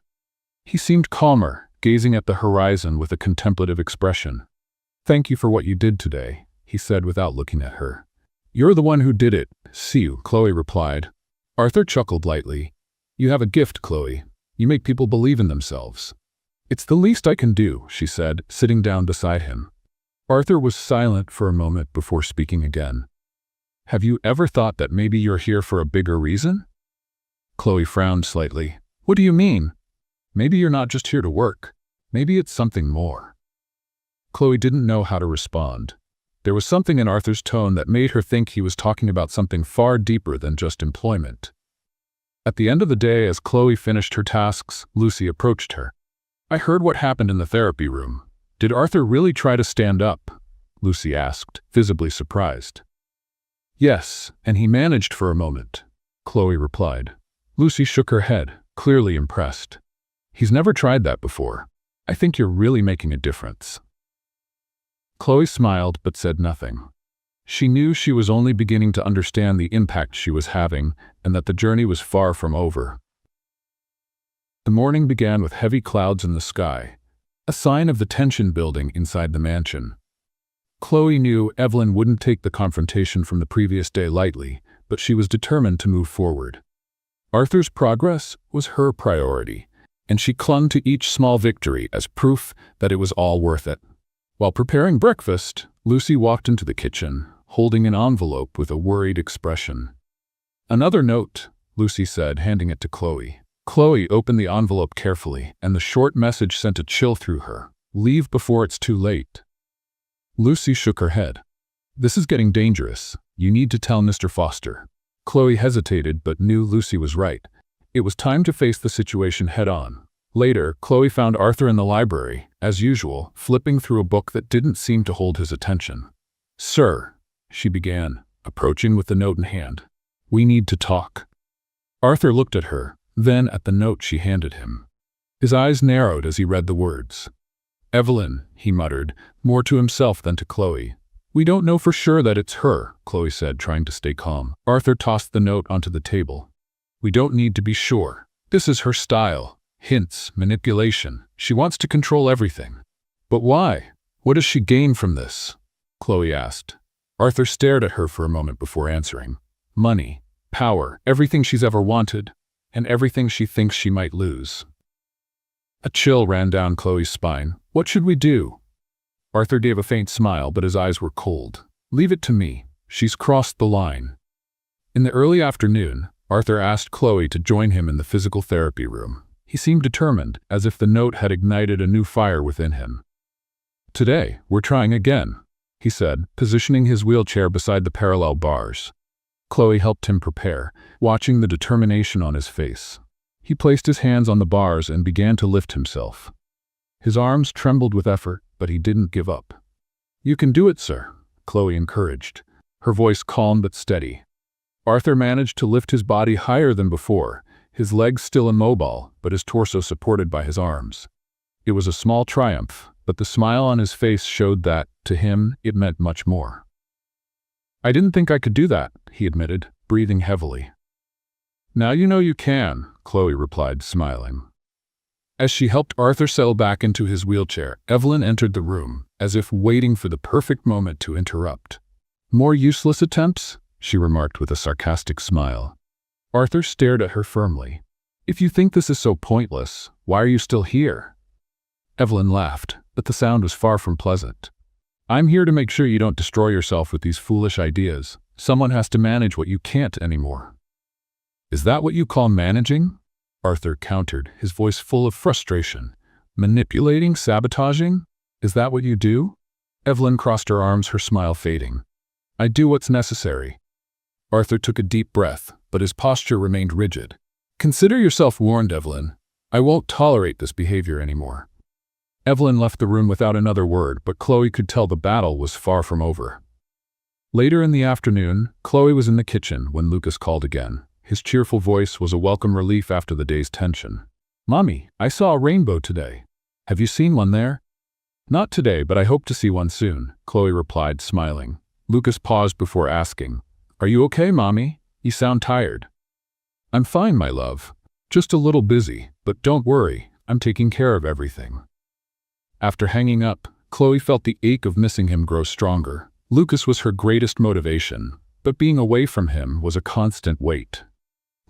He seemed calmer, gazing at the horizon with a contemplative expression. "Thank you for what you did today," he said without looking at her. "You're the one who did it. See you," Chloe replied. Arthur chuckled lightly. "You have a gift, Chloe. You make people believe in themselves." "It's the least I can do," she said, sitting down beside him. Arthur was silent for a moment before speaking again. "Have you ever thought that maybe you're here for a bigger reason?" Chloe frowned slightly. "What do you mean?" "Maybe you're not just here to work. Maybe it's something more." Chloe didn't know how to respond. There was something in Arthur's tone that made her think he was talking about something far deeper than just employment. At the end of the day, as Chloe finished her tasks, Lucy approached her. "I heard what happened in the therapy room. Did Arthur really try to stand up?" Lucy asked, visibly surprised. "Yes, and he managed for a moment," Chloe replied. Lucy shook her head, clearly impressed. "He's never tried that before. I think you're really making a difference." Chloe smiled but said nothing. She knew she was only beginning to understand the impact she was having and that the journey was far from over. The morning began with heavy clouds in the sky, a sign of the tension building inside the mansion. Chloe knew Evelyn wouldn't take the confrontation from the previous day lightly, but she was determined to move forward. Arthur's progress was her priority, and she clung to each small victory as proof that it was all worth it. While preparing breakfast, Lucy walked into the kitchen, holding an envelope with a worried expression. "Another note," Lucy said, handing it to Chloe. Chloe opened the envelope carefully, and the short message sent a chill through her. "Leave before it's too late." Lucy shook her head. "This is getting dangerous. You need to tell Mr. Foster." Chloe hesitated but knew Lucy was right. It was time to face the situation head-on. Later, Chloe found Arthur in the library, as usual, flipping through a book that didn't seem to hold his attention. "Sir," she began, approaching with the note in hand. "We need to talk." Arthur looked at her, then at the note she handed him. His eyes narrowed as he read the words. "Evelyn," he muttered, more to himself than to Chloe. "We don't know for sure that it's her," Chloe said, trying to stay calm. Arthur tossed the note onto the table. "We don't need to be sure. This is her style. Hints, manipulation. She wants to control everything." "But why? What does she gain from this?" Chloe asked. Arthur stared at her for a moment before answering. "Money, power, everything she's ever wanted, and everything she thinks she might lose." A chill ran down Chloe's spine. "What should we do?" Arthur gave a faint smile, but his eyes were cold. "Leave it to me. She's crossed the line." In the early afternoon, Arthur asked Chloe to join him in the physical therapy room. He seemed determined, as if the note had ignited a new fire within him. "Today, we're trying again," he said, positioning his wheelchair beside the parallel bars. Chloe helped him prepare, watching the determination on his face. He placed his hands on the bars and began to lift himself. His arms trembled with effort, but he didn't give up. "You can do it, sir," Chloe encouraged, her voice calm but steady. Arthur managed to lift his body higher than before, his legs still immobile, but his torso supported by his arms. It was a small triumph, but the smile on his face showed that, to him, it meant much more. "I didn't think I could do that," he admitted, breathing heavily. "Now you know you can," Chloe replied, smiling. As she helped Arthur settle back into his wheelchair, Evelyn entered the room, as if waiting for the perfect moment to interrupt. "More useless attempts?" she remarked with a sarcastic smile. Arthur stared at her firmly. "If you think this is so pointless, why are you still here?" Evelyn laughed, but the sound was far from pleasant. "I'm here to make sure you don't destroy yourself with these foolish ideas. Someone has to manage what you can't anymore." "Is that what you call managing?" Arthur countered, his voice full of frustration. "Manipulating, sabotaging? Is that what you do?" Evelyn crossed her arms, her smile fading. "I do what's necessary." Arthur took a deep breath, but his posture remained rigid. "Consider yourself warned, Evelyn. I won't tolerate this behavior anymore." Evelyn left the room without another word, but Chloe could tell the battle was far from over. Later in the afternoon, Chloe was in the kitchen when Lucas called again. His cheerful voice was a welcome relief after the day's tension. "Mommy, I saw a rainbow today. Have you seen one there?" "Not today, but I hope to see one soon," Chloe replied, smiling. Lucas paused before asking, "Are you okay, Mommy? You sound tired." "I'm fine, my love. Just a little busy, but don't worry, I'm taking care of everything." After hanging up, Chloe felt the ache of missing him grow stronger. Lucas was her greatest motivation, but being away from him was a constant weight.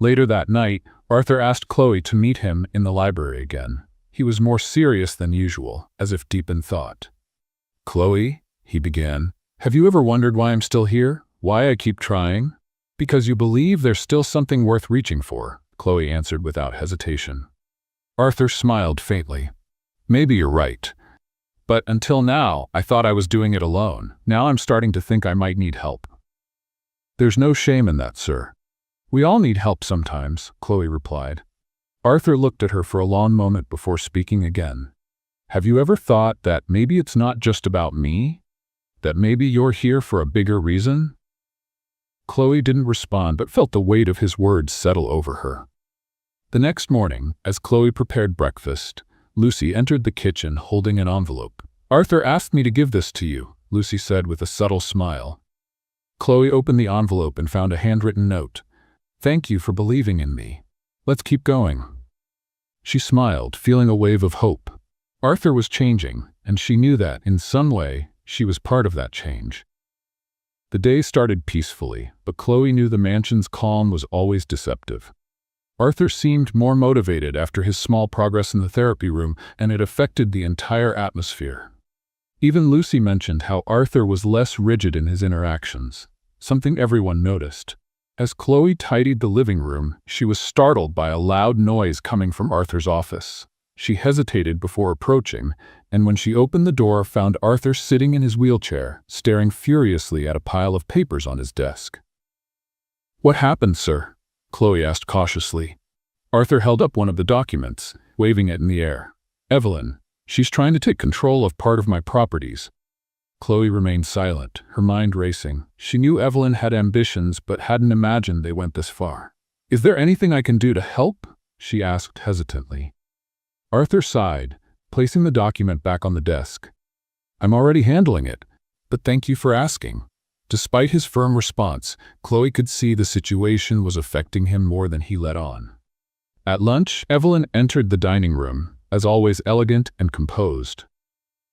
Later that night, Arthur asked Chloe to meet him in the library again. He was more serious than usual, as if deep in thought. "Chloe," he began, "have you ever wondered why I'm still here? Why I keep trying?" "Because you believe there's still something worth reaching for," Chloe answered without hesitation. Arthur smiled faintly. "Maybe you're right. But until now, I thought I was doing it alone. Now I'm starting to think I might need help." "There's no shame in that, sir. We all need help sometimes, Chloe replied. Arthur looked at her for a long moment before speaking again. Have you ever thought that maybe it's not just about me? That maybe you're here for a bigger reason? Chloe didn't respond but felt the weight of his words settle over her. The next morning, as Chloe prepared breakfast, Lucy entered the kitchen holding an envelope. Arthur asked me to give this to you, Lucy said with a subtle smile. Chloe opened the envelope and found a handwritten note. Thank you for believing in me. Let's keep going. She smiled, feeling a wave of hope. Arthur was changing, and she knew that, in some way, she was part of that change. The day started peacefully, but Chloe knew the mansion's calm was always deceptive. Arthur seemed more motivated after his small progress in the therapy room, and it affected the entire atmosphere. Even Lucy mentioned how Arthur was less rigid in his interactions, something everyone noticed. As Chloe tidied the living room, she was startled by a loud noise coming from Arthur's office. She hesitated before approaching, and when she opened the door, found Arthur sitting in his wheelchair, staring furiously at a pile of papers on his desk. What happened, sir? Chloe asked cautiously. Arthur held up one of the documents, waving it in the air. Evelyn, she's trying to take control of part of my properties. Chloe remained silent, her mind racing. She knew Evelyn had ambitions, but hadn't imagined they went this far. Is there anything I can do to help? She asked hesitantly. Arthur sighed, placing the document back on the desk. I'm already handling it, but thank you for asking. Despite his firm response, Chloe could see the situation was affecting him more than he let on. At lunch, Evelyn entered the dining room, as always elegant and composed.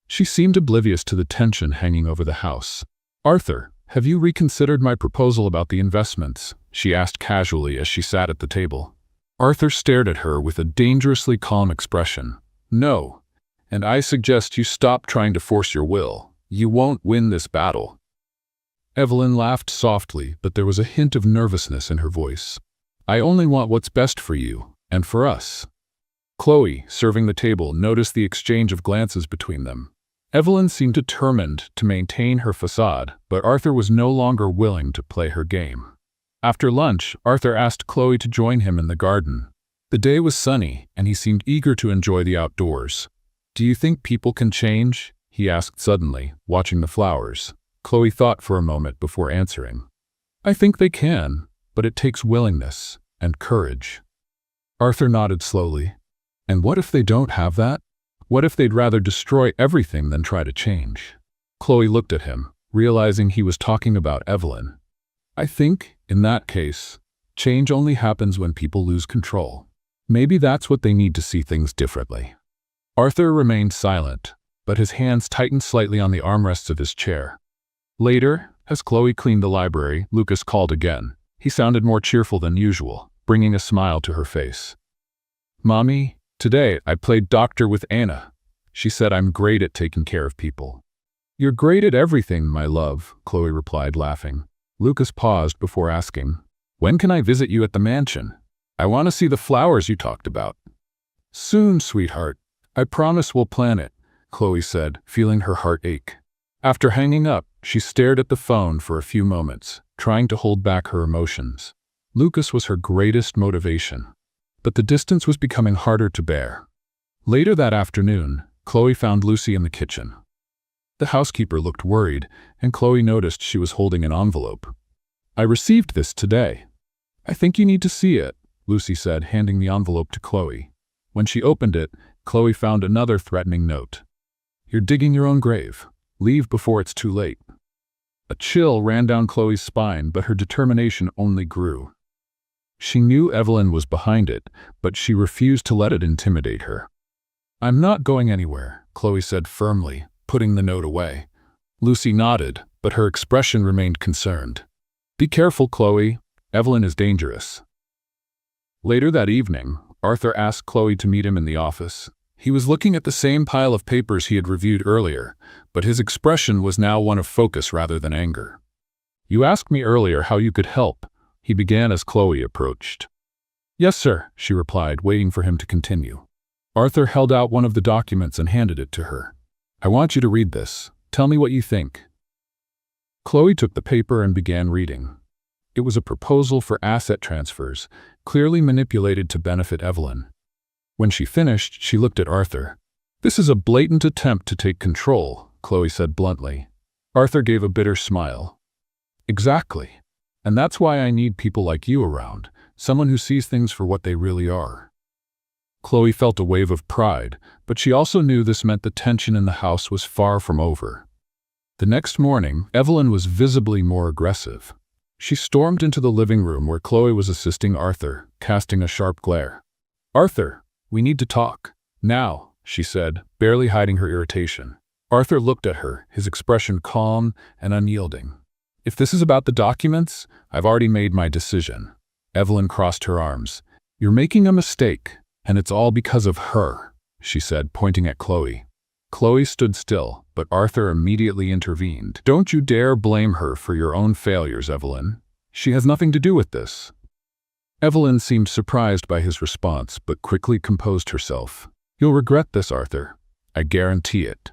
She seemed oblivious to the tension hanging over the house. Arthur, have you reconsidered my proposal about the investments? She asked casually as she sat at the table. Arthur stared at her with a dangerously calm expression. No, and I suggest you stop trying to force your will. You won't win this battle. Evelyn laughed softly, but there was a hint of nervousness in her voice. I only want what's best for you, and for us. Chloe, serving the table, noticed the exchange of glances between them. Evelyn seemed determined to maintain her facade, but Arthur was no longer willing to play her game. After lunch, Arthur asked Chloe to join him in the garden. The day was sunny, and he seemed eager to enjoy the outdoors. Do you think people can change? He asked suddenly, watching the flowers. Chloe thought for a moment before answering. I think they can, but it takes willingness and courage. Arthur nodded slowly. And what if they don't have that? What if they'd rather destroy everything than try to change? Chloe looked at him, realizing he was talking about Evelyn. I think, in that case, change only happens when people lose control. Maybe that's what they need to see things differently. Arthur remained silent, but his hands tightened slightly on the armrests of his chair. Later, as Chloe cleaned the library, Lucas called again. He sounded more cheerful than usual, bringing a smile to her face. Mommy, today I played doctor with Anna. She said I'm great at taking care of people. You're great at everything, my love, Chloe replied, laughing. Lucas paused before asking, when can I visit you at the mansion? I want to see the flowers you talked about. Soon, sweetheart. I promise we'll plan it, Chloe said, feeling her heart ache. After hanging up, she stared at the phone for a few moments, trying to hold back her emotions. Lucas was her greatest motivation, but the distance was becoming harder to bear. Later that afternoon, Chloe found Lucy in the kitchen. The housekeeper looked worried, and Chloe noticed she was holding an envelope. I received this today. I think you need to see it, Lucy said, handing the envelope to Chloe. When she opened it, Chloe found another threatening note. You're digging your own grave. Leave before it's too late. A chill ran down Chloe's spine, but her determination only grew. She knew Evelyn was behind it, but she refused to let it intimidate her. I'm not going anywhere, Chloe said firmly, putting the note away. Lucy nodded, but her expression remained concerned. Be careful, Chloe. Evelyn is dangerous. Later that evening, Arthur asked Chloe to meet him in the office. He was looking at the same pile of papers he had reviewed earlier, but his expression was now one of focus rather than anger. You asked me earlier how you could help, he began as Chloe approached. Yes, sir, she replied, waiting for him to continue. Arthur held out one of the documents and handed it to her. I want you to read this. Tell me what you think. Chloe took the paper and began reading. It was a proposal for asset transfers, clearly manipulated to benefit Evelyn. When she finished, she looked at Arthur. "This is a blatant attempt to take control," Chloe said bluntly. Arthur gave a bitter smile. "Exactly. And that's why I need people like you around, someone who sees things for what they really are." Chloe felt a wave of pride, but she also knew this meant the tension in the house was far from over. The next morning, Evelyn was visibly more aggressive. She stormed into the living room where Chloe was assisting Arthur, casting a sharp glare. "Arthur, we need to talk. Now," she said, barely hiding her irritation. Arthur looked at her, his expression calm and unyielding. "If this is about the documents, I've already made my decision." Evelyn crossed her arms. "You're making a mistake, and it's all because of her," she said, pointing at Chloe. Chloe stood still, but Arthur immediately intervened. "Don't you dare blame her for your own failures, Evelyn. She has nothing to do with this." Evelyn seemed surprised by his response, but quickly composed herself. "You'll regret this, Arthur. I guarantee it."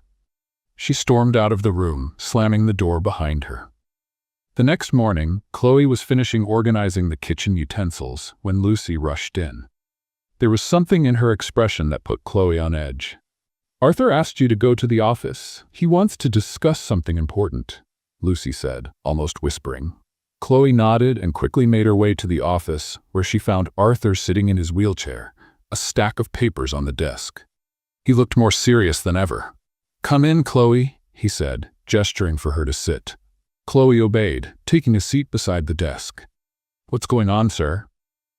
She stormed out of the room, slamming the door behind her. The next morning, Chloe was finishing organizing the kitchen utensils when Lucy rushed in. There was something in her expression that put Chloe on edge. "Arthur asked you to go to the office. He wants to discuss something important," Lucy said, almost whispering. Chloe nodded and quickly made her way to the office, where she found Arthur sitting in his wheelchair, a stack of papers on the desk. He looked more serious than ever. "Come in, Chloe," he said, gesturing for her to sit. Chloe obeyed, taking a seat beside the desk. "What's going on, sir?"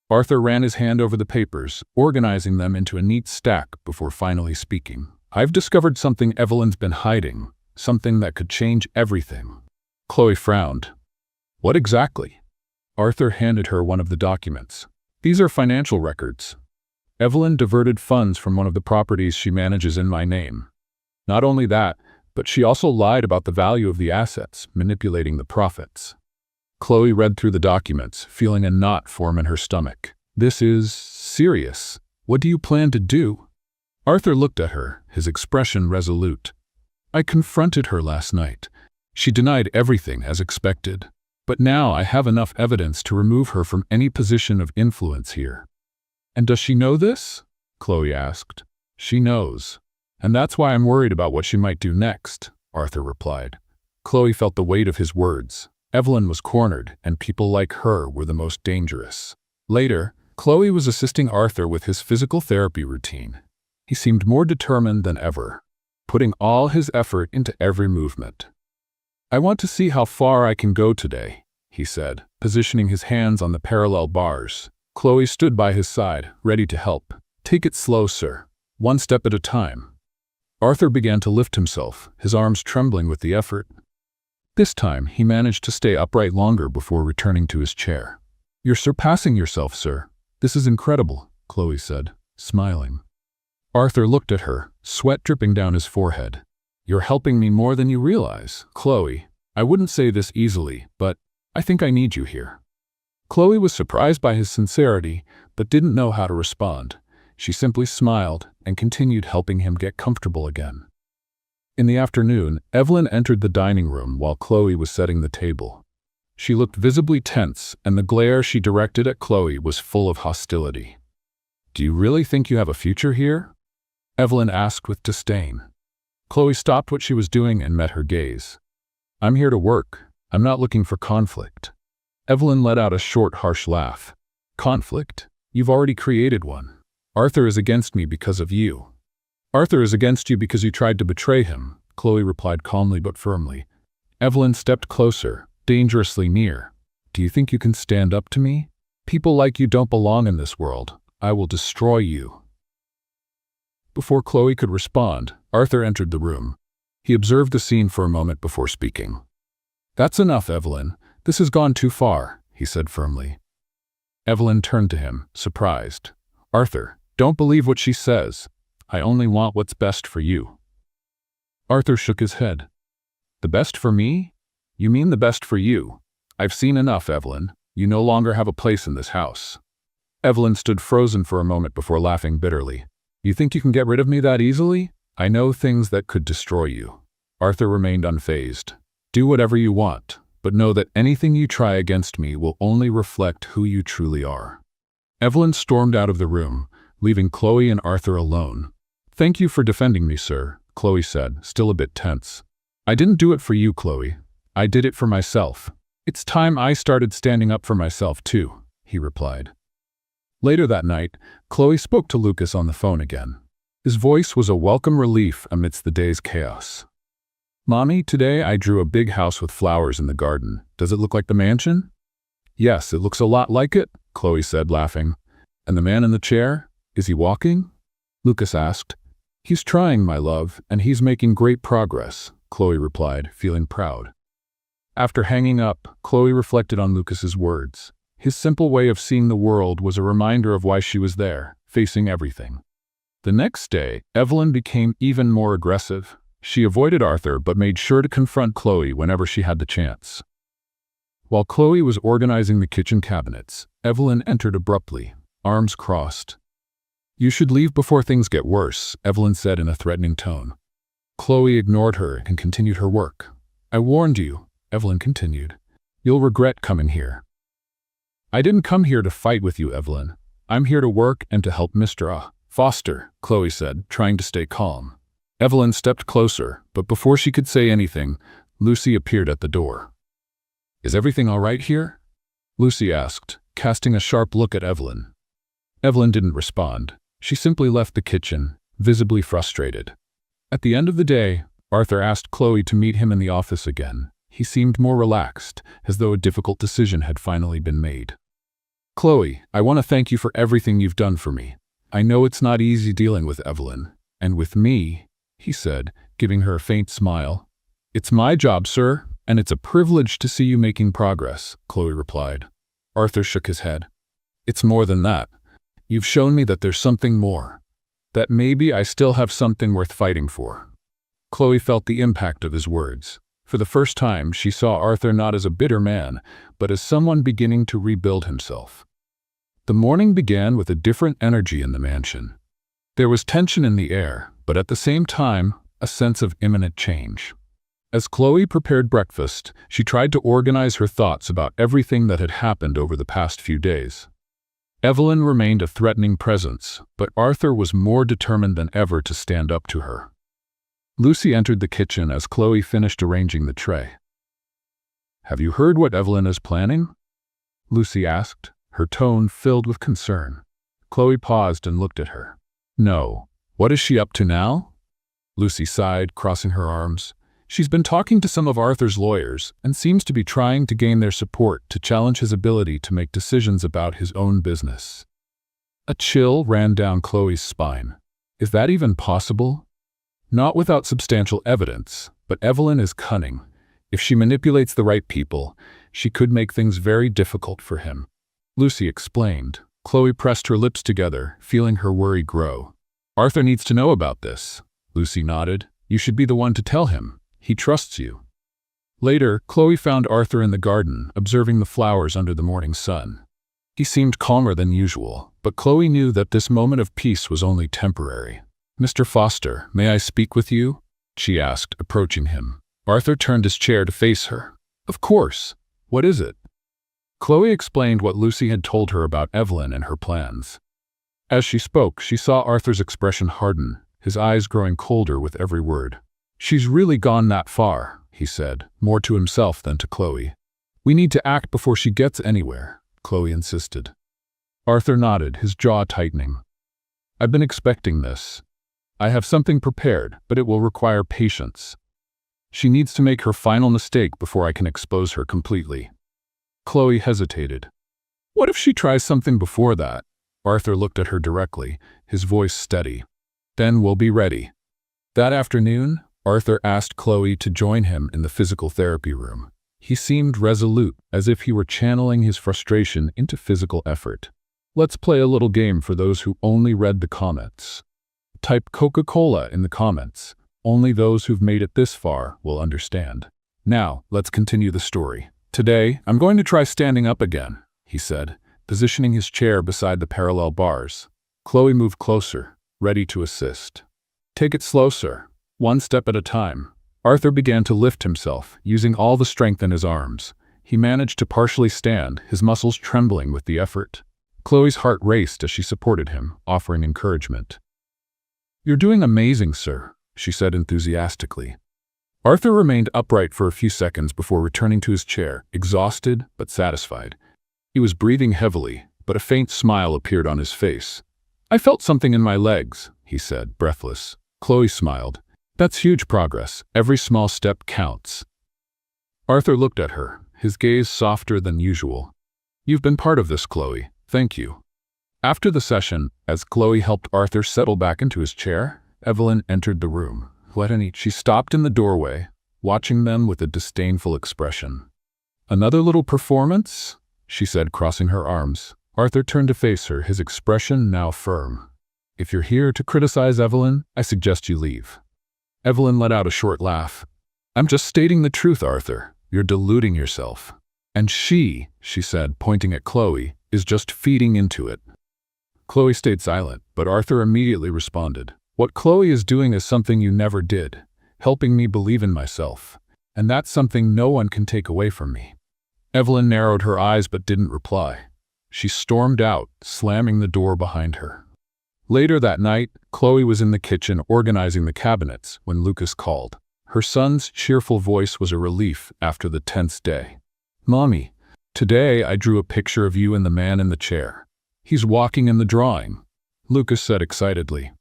Arthur ran his hand over the papers, organizing them into a neat stack before finally speaking. "I've discovered something Evelyn's been hiding, something that could change everything." Chloe frowned. "What exactly?" Arthur handed her one of the documents. "These are financial records. Evelyn diverted funds from one of the properties she manages in my name. Not only that, but she also lied about the value of the assets, manipulating the profits." Chloe read through the documents, feeling a knot form in her stomach. "This is serious. What do you plan to do?" Arthur looked at her, his expression resolute. "I confronted her last night. She denied everything as expected. But now I have enough evidence to remove her from any position of influence here." "And does she know this?" Chloe asked. "She knows. And that's why I'm worried about what she might do next," Arthur replied. Chloe felt the weight of his words. Evelyn was cornered, and people like her were the most dangerous. Later, Chloe was assisting Arthur with his physical therapy routine. He seemed more determined than ever, putting all his effort into every movement. "I want to see how far I can go today," he said, positioning his hands on the parallel bars. Chloe stood by his side, ready to help. "Take it slow, sir. One step at a time." Arthur began to lift himself, his arms trembling with the effort. This time, he managed to stay upright longer before returning to his chair. "You're surpassing yourself, sir. This is incredible," Chloe said, smiling. Arthur looked at her, sweat dripping down his forehead. "You're helping me more than you realize, Chloe. I wouldn't say this easily, but I think I need you here." Chloe was surprised by his sincerity, but didn't know how to respond. She simply smiled and continued helping him get comfortable again. In the afternoon, Evelyn entered the dining room while Chloe was setting the table. She looked visibly tense, and the glare she directed at Chloe was full of hostility. "Do you really think you have a future here?" Evelyn asked with disdain. Chloe stopped what she was doing and met her gaze. "I'm here to work. I'm not looking for conflict." Evelyn let out a short, harsh laugh. "Conflict? You've already created one. Arthur is against me because of you." "Arthur is against you because you tried to betray him," Chloe replied calmly but firmly. Evelyn stepped closer, dangerously near. "Do you think you can stand up to me? People like you don't belong in this world. I will destroy you." Before Chloe could respond, Arthur entered the room. He observed the scene for a moment before speaking. "That's enough, Evelyn. This has gone too far," he said firmly. Evelyn turned to him, surprised. "Arthur, don't believe what she says. I only want what's best for you." Arthur shook his head. "The best for me? You mean the best for you? I've seen enough, Evelyn. You no longer have a place in this house." Evelyn stood frozen for a moment before laughing bitterly. "You think you can get rid of me that easily? I know things that could destroy you." Arthur remained unfazed. "Do whatever you want. but know that anything you try against me will only reflect who you truly are." Evelyn stormed out of the room, leaving Chloe and Arthur alone. "Thank you for defending me, sir," Chloe said, still a bit tense. "I didn't do it for you, Chloe. I did it for myself. It's time I started standing up for myself too," he replied. Later that night, Chloe spoke to Lucas on the phone again. His voice was a welcome relief amidst the day's chaos. "Mommy, today I drew a big house with flowers in the garden. Does it look like the mansion?" "Yes, it looks a lot like it," Chloe said, laughing. "And the man in the chair? Is he walking?" Lucas asked. "He's trying, my love, and he's making great progress," Chloe replied, feeling proud. After hanging up, Chloe reflected on Lucas's words. His simple way of seeing the world was a reminder of why she was there, facing everything. The next day, Evelyn became even more aggressive. She avoided Arthur but made sure to confront Chloe whenever she had the chance. While Chloe was organizing the kitchen cabinets, Evelyn entered abruptly, arms crossed. "You should leave before things get worse," Evelyn said in a threatening tone. Chloe ignored her and continued her work. "I warned you," Evelyn continued. "You'll regret coming here." "I didn't come here to fight with you, Evelyn. I'm here to work and to help Mr. Foster," Chloe said, trying to stay calm. Evelyn stepped closer, but before she could say anything, Lucy appeared at the door. "Is everything all right here?" Lucy asked, casting a sharp look at Evelyn. Evelyn didn't respond. She simply left the kitchen, visibly frustrated. At the end of the day, Arthur asked Chloe to meet him in the office again. He seemed more relaxed, as though a difficult decision had finally been made. "Chloe, I want to thank you for everything you've done for me. I know it's not easy dealing with Evelyn, and with me," he said, giving her a faint smile. "It's my job, sir, and it's a privilege to see you making progress," Chloe replied. Arthur shook his head. "It's more than that. You've shown me that there's something more. That maybe I still have something worth fighting for." Chloe felt the impact of his words. For the first time, she saw Arthur not as a bitter man, but as someone beginning to rebuild himself. The morning began with a different energy in the mansion. There was tension in the air, but at the same time, a sense of imminent change. As Chloe prepared breakfast, she tried to organize her thoughts about everything that had happened over the past few days. Evelyn remained a threatening presence, but Arthur was more determined than ever to stand up to her. Lucy entered the kitchen as Chloe finished arranging the tray. "Have you heard what Evelyn is planning?" Lucy asked, her tone filled with concern. Chloe paused and looked at her. "No. What is she up to now?" Lucy sighed, crossing her arms. "She's been talking to some of Arthur's lawyers and seems to be trying to gain their support to challenge his ability to make decisions about his own business." A chill ran down Chloe's spine. Is that even possible? Not without substantial evidence, but Evelyn is cunning. If she manipulates the right people, she could make things very difficult for him. Lucy explained. Chloe pressed her lips together, feeling her worry grow. "Arthur needs to know about this." Lucy nodded. "You should be the one to tell him. He trusts you." Later, Chloe found Arthur in the garden, observing the flowers under the morning sun. He seemed calmer than usual, but Chloe knew that this moment of peace was only temporary. "Mr. Foster, may I speak with you?" she asked, approaching him. Arthur turned his chair to face her. "Of course. What is it?" Chloe explained what Lucy had told her about Evelyn and her plans. As she spoke, she saw Arthur's expression harden, his eyes growing colder with every word. "She's really gone that far," he said, more to himself than to Chloe. "We need to act before she gets anywhere," Chloe insisted. Arthur nodded, his jaw tightening. "I've been expecting this. I have something prepared, but it will require patience. She needs to make her final mistake before I can expose her completely." Chloe hesitated. "What if she tries something before that?" Arthur looked at her directly, his voice steady. "Then we'll be ready." That afternoon, Arthur asked Chloe to join him in the physical therapy room. He seemed resolute, as if he were channeling his frustration into physical effort. "Let's play a little game for those who only read the comments. Type Coca-Cola in the comments. Only those who've made it this far will understand. Now, let's continue the story. Today, I'm going to try standing up again," he said, positioning his chair beside the parallel bars. Chloe moved closer, ready to assist. "Take it slow, sir. One step at a time. Arthur began to lift himself, using all the strength in his arms. He managed to partially stand, his muscles trembling with the effort. Chloe's heart raced as she supported him, offering encouragement. "You're doing amazing, sir," she said enthusiastically. Arthur remained upright for a few seconds before returning to his chair, exhausted but satisfied. He was breathing heavily, but a faint smile appeared on his face. "I felt something in my legs," he said, breathless. Chloe smiled. "That's huge progress. Every small step counts." Arthur looked at her, his gaze softer than usual. "You've been part of this, Chloe. Thank you." After the session, as Chloe helped Arthur settle back into his chair, Evelyn entered the room. She stopped in the doorway, watching them with a disdainful expression. "Another little performance?" she said, crossing her arms. Arthur turned to face her, his expression now firm. "If you're here to criticize Evelyn, I suggest you leave." Evelyn let out a short laugh. "I'm just stating the truth, Arthur. You're deluding yourself. And she said, pointing at Chloe, is just feeding into it." Chloe stayed silent, but Arthur immediately responded. "What Chloe is doing is something you never did, helping me believe in myself. And that's something no one can take away from me." Evelyn narrowed her eyes but didn't reply. She stormed out, slamming the door behind her. Later that night, Chloe was in the kitchen organizing the cabinets when Lucas called. Her son's cheerful voice was a relief after the tense day. "Mommy, today I drew a picture of you and the man in the chair. He's walking in the drawing," Lucas said excitedly.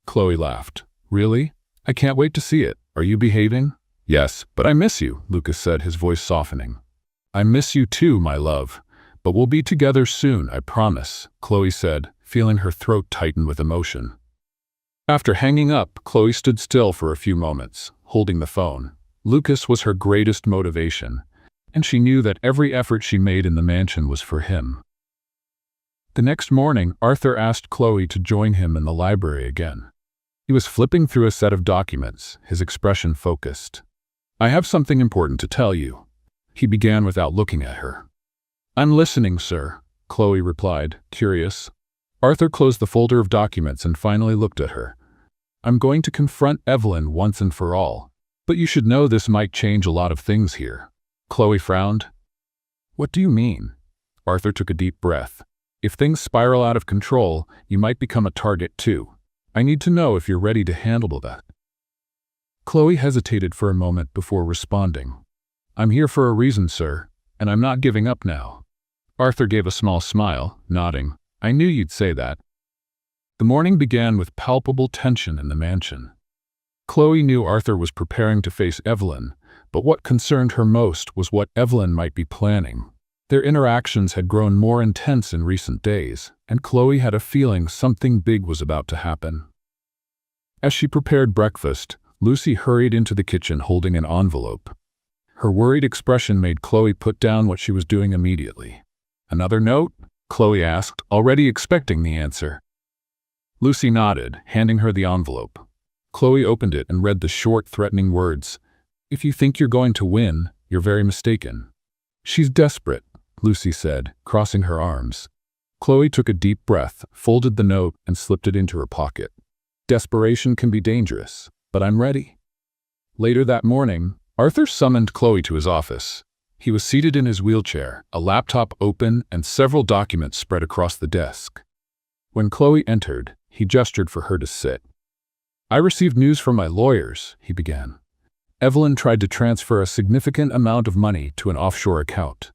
Chloe laughed. "Really? I can't wait to see it. Are you behaving?" "Yes, but I miss you," Lucas said, his voice softening. "I miss you too, my love. But we'll be together soon, I promise," Chloe said, feeling her throat tighten with emotion. After hanging up, Chloe stood still for a few moments, holding the phone. Lucas was her greatest motivation, and she knew that every effort she made in the mansion was for him. The next morning, Arthur asked Chloe to join him in the library again. He was flipping through a set of documents, his expression focused. "I have something important to tell you," he began without looking at her. "I'm listening, sir," Chloe replied, curious. Arthur closed the folder of documents and finally looked at her. "I'm going to confront Evelyn once and for all, but you should know this might change a lot of things here." Chloe frowned. "What do you mean?" Arthur took a deep breath. "If things spiral out of control, you might become a target too. I need to know if you're ready to handle that." Chloe hesitated for a moment before responding. "I'm here for a reason, sir, and I'm not giving up now." Arthur gave a small smile, nodding. "I knew you'd say that." The morning began with palpable tension in the mansion. Chloe knew Arthur was preparing to face Evelyn, but what concerned her most was what Evelyn might be planning. Their interactions had grown more intense in recent days, and Chloe had a feeling something big was about to happen. As she prepared breakfast, Lucy hurried into the kitchen holding an envelope. Her worried expression made Chloe put down what she was doing immediately. "Another note?" Chloe asked, already expecting the answer. Lucy nodded, handing her the envelope. Chloe opened it and read the short, threatening words. "If you think you're going to win, you're very mistaken." "She's desperate," Lucy said, crossing her arms. Chloe took a deep breath, folded the note, and slipped it into her pocket. "Desperation can be dangerous, but I'm ready." Later that morning, Arthur summoned Chloe to his office. He was seated in his wheelchair, a laptop open and several documents spread across the desk. When Chloe entered, he gestured for her to sit. "I received news from my lawyers," he began. "Evelyn tried to transfer a significant amount of money to an offshore account.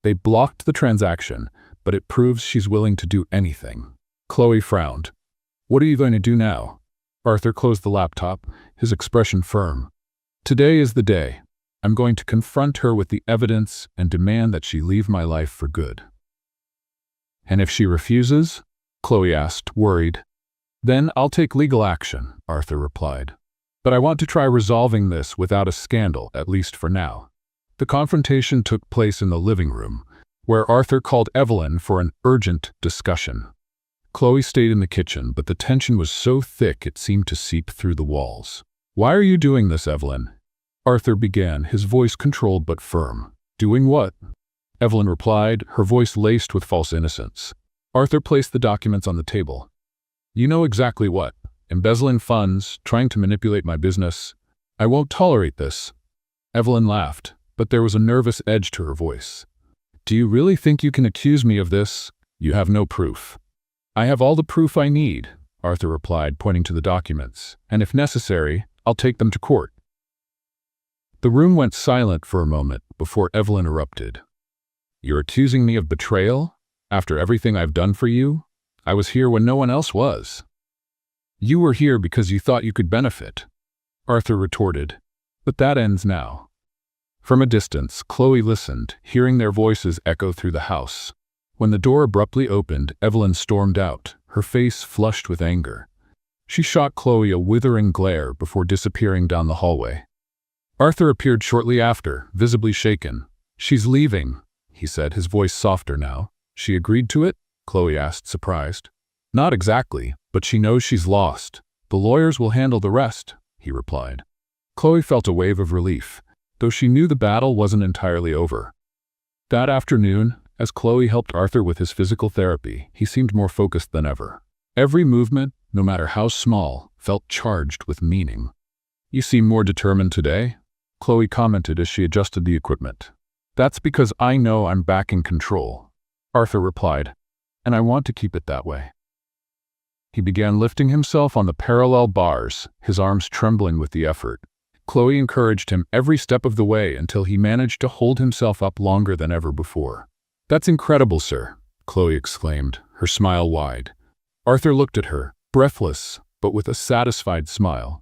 They blocked the transaction, but it proves she's willing to do anything." Chloe frowned. "What are you going to do now?" Arthur closed the laptop, his expression firm. "Today is the day. I'm going to confront her with the evidence and demand that she leave my life for good." "And if she refuses?" Chloe asked, worried. "Then I'll take legal action," Arthur replied. "But I want to try resolving this without a scandal, at least for now." The confrontation took place in the living room, where Arthur called Evelyn for an urgent discussion. Chloe stayed in the kitchen, but the tension was so thick it seemed to seep through the walls. "Why are you doing this, Evelyn?" Arthur began, his voice controlled but firm. "Doing what?" Evelyn replied, her voice laced with false innocence. Arthur placed the documents on the table. "You know exactly what. Embezzling funds, trying to manipulate my business. I won't tolerate this. Evelyn laughed, but there was a nervous edge to her voice. Do you really think you can accuse me of this? You have no proof. I have all the proof I need, Arthur replied, pointing to the documents, and if necessary, I'll take them to court. The room went silent for a moment before Evelyn erupted. You're accusing me of betrayal? After everything I've done for you? I was here when no one else was. You were here because you thought you could benefit, Arthur retorted, but that ends now. From a distance, Chloe listened, hearing their voices echo through the house. When the door abruptly opened, Evelyn stormed out, her face flushed with anger. She shot Chloe a withering glare before disappearing down the hallway. Arthur appeared shortly after, visibly shaken. She's leaving, he said, his voice softer now. She agreed to it? Chloe asked, surprised. Not exactly, but she knows she's lost. The lawyers will handle the rest, he replied. Chloe felt a wave of relief, though she knew the battle wasn't entirely over. That afternoon, as Chloe helped Arthur with his physical therapy, he seemed more focused than ever. Every movement, no matter how small, felt charged with meaning. You seem more determined today, Chloe commented as she adjusted the equipment. That's because I know I'm back in control, Arthur replied, and I want to keep it that way. He began lifting himself on the parallel bars, his arms trembling with the effort. Chloe encouraged him every step of the way until he managed to hold himself up longer than ever before. That's incredible, sir, Chloe exclaimed, her smile wide. Arthur looked at her, breathless, but with a satisfied smile.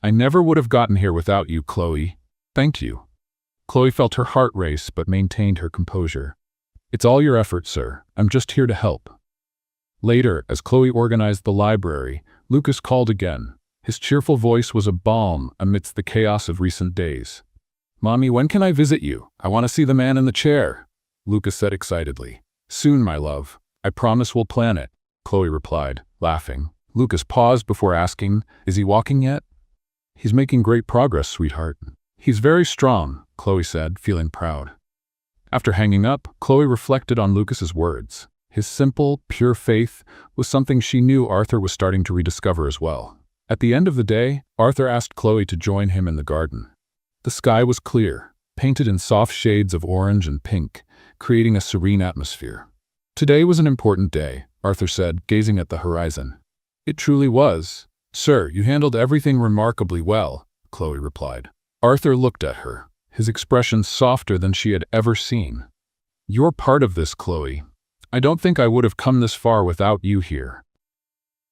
I never would have gotten here without you, Chloe. Thank you. Chloe felt her heart race but maintained her composure. It's all your effort, sir. I'm just here to help. Later, as Chloe organized the library, Lucas called again. His cheerful voice was a balm amidst the chaos of recent days. Mommy, when can I visit you? I want to see the man in the chair, Lucas said excitedly. Soon, my love. I promise we'll plan it, Chloe replied, laughing. Lucas paused before asking, is he walking yet? He's making great progress, sweetheart. He's very strong, Chloe said, feeling proud. After hanging up, Chloe reflected on Lucas's words. His simple, pure faith was something she knew Arthur was starting to rediscover as well. At the end of the day, Arthur asked Chloe to join him in the garden. The sky was clear, painted in soft shades of orange and pink, creating a serene atmosphere. Today was an important day, Arthur said, gazing at the horizon. It truly was. Sir, you handled everything remarkably well, Chloe replied. Arthur looked at her, his expression softer than she had ever seen. You're part of this, Chloe. I don't think I would have come this far without you here.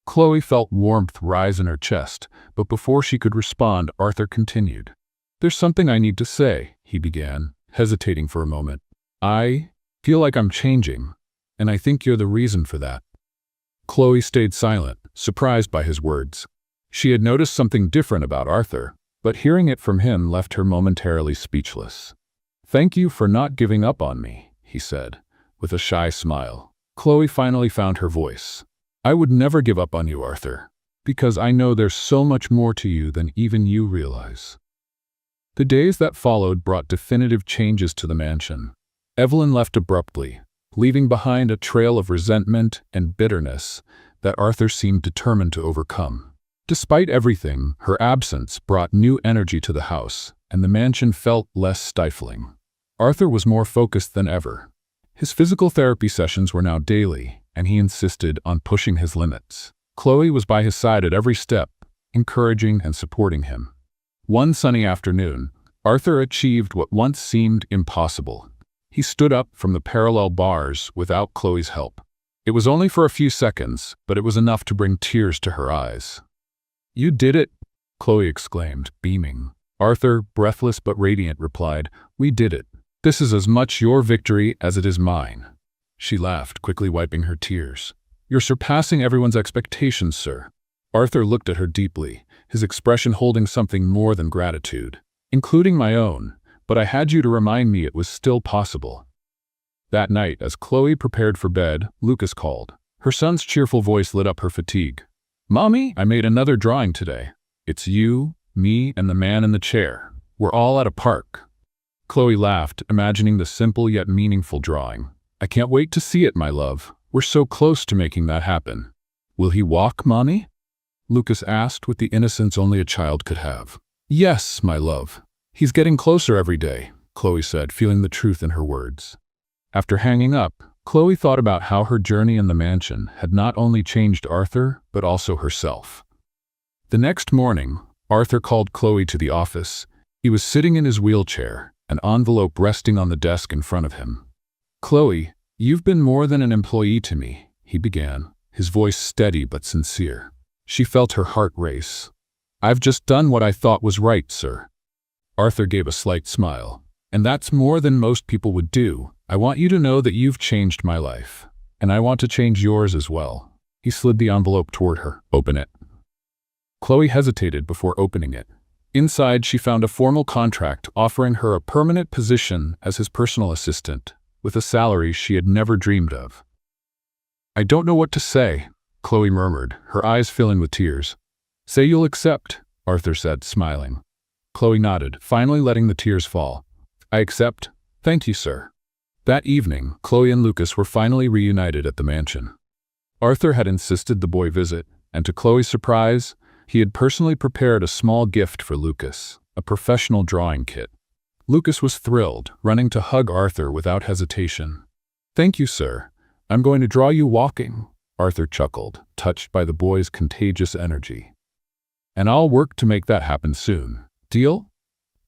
Chloe felt warmth rise in her chest, but before she could respond, Arthur continued. There's something I need to say, he began, hesitating for a moment. I feel like I'm changing, and I think you're the reason for that. Chloe stayed silent, surprised by his words. She had noticed something different about Arthur, but hearing it from him left her momentarily speechless. Thank you for not giving up on me, he said, with a shy smile. Chloe finally found her voice. I would never give up on you, Arthur, because I know there's so much more to you than even you realize. The days that followed brought definitive changes to the mansion. Evelyn left abruptly, leaving behind a trail of resentment and bitterness that Arthur seemed determined to overcome. Despite everything, her absence brought new energy to the house, and the mansion felt less stifling. Arthur was more focused than ever. His physical therapy sessions were now daily, and he insisted on pushing his limits. Chloe was by his side at every step, encouraging and supporting him. One sunny afternoon, Arthur achieved what once seemed impossible. He stood up from the parallel bars without Chloe's help. It was only for a few seconds, but it was enough to bring tears to her eyes. You did it, Chloe exclaimed, beaming. Arthur, breathless but radiant, replied, We did it. This is as much your victory as it is mine. She laughed, quickly wiping her tears. You're surpassing everyone's expectations, sir. Arthur looked at her deeply, his expression holding something more than gratitude, including my own, but I had you to remind me it was still possible. That night, as Chloe prepared for bed, Lucas called. Her son's cheerful voice lit up her fatigue. Mommy, I made another drawing today. It's you, me, and the man in the chair. We're all at a park. Chloe laughed, imagining the simple yet meaningful drawing. I can't wait to see it, my love. We're so close to making that happen. Will he walk, Mommy? Lucas asked with the innocence only a child could have. Yes, my love. He's getting closer every day, Chloe said, feeling the truth in her words. After hanging up, Chloe thought about how her journey in the mansion had not only changed Arthur, but also herself. The next morning, Arthur called Chloe to the office. He was sitting in his wheelchair, an envelope resting on the desk in front of him. "Chloe, you've been more than an employee to me," he began, his voice steady but sincere. She felt her heart race. "I've just done what I thought was right, sir." Arthur gave a slight smile. "And that's more than most people would do. I want you to know that you've changed my life, and I want to change yours as well." He slid the envelope toward her. "Open it." Chloe hesitated before opening it. Inside, she found a formal contract offering her a permanent position as his personal assistant, with a salary she had never dreamed of. "I don't know what to say," Chloe murmured, her eyes filling with tears. "Say you'll accept," Arthur said, smiling. Chloe nodded, finally letting the tears fall. "I accept. Thank you, sir." That evening, Chloe and Lucas were finally reunited at the mansion. Arthur had insisted the boy visit, and to Chloe's surprise, he had personally prepared a small gift for Lucas, a professional drawing kit. Lucas was thrilled, running to hug Arthur without hesitation. "Thank you, sir. I'm going to draw you walking," Arthur chuckled, touched by the boy's contagious energy. "And I'll work to make that happen soon. Deal?"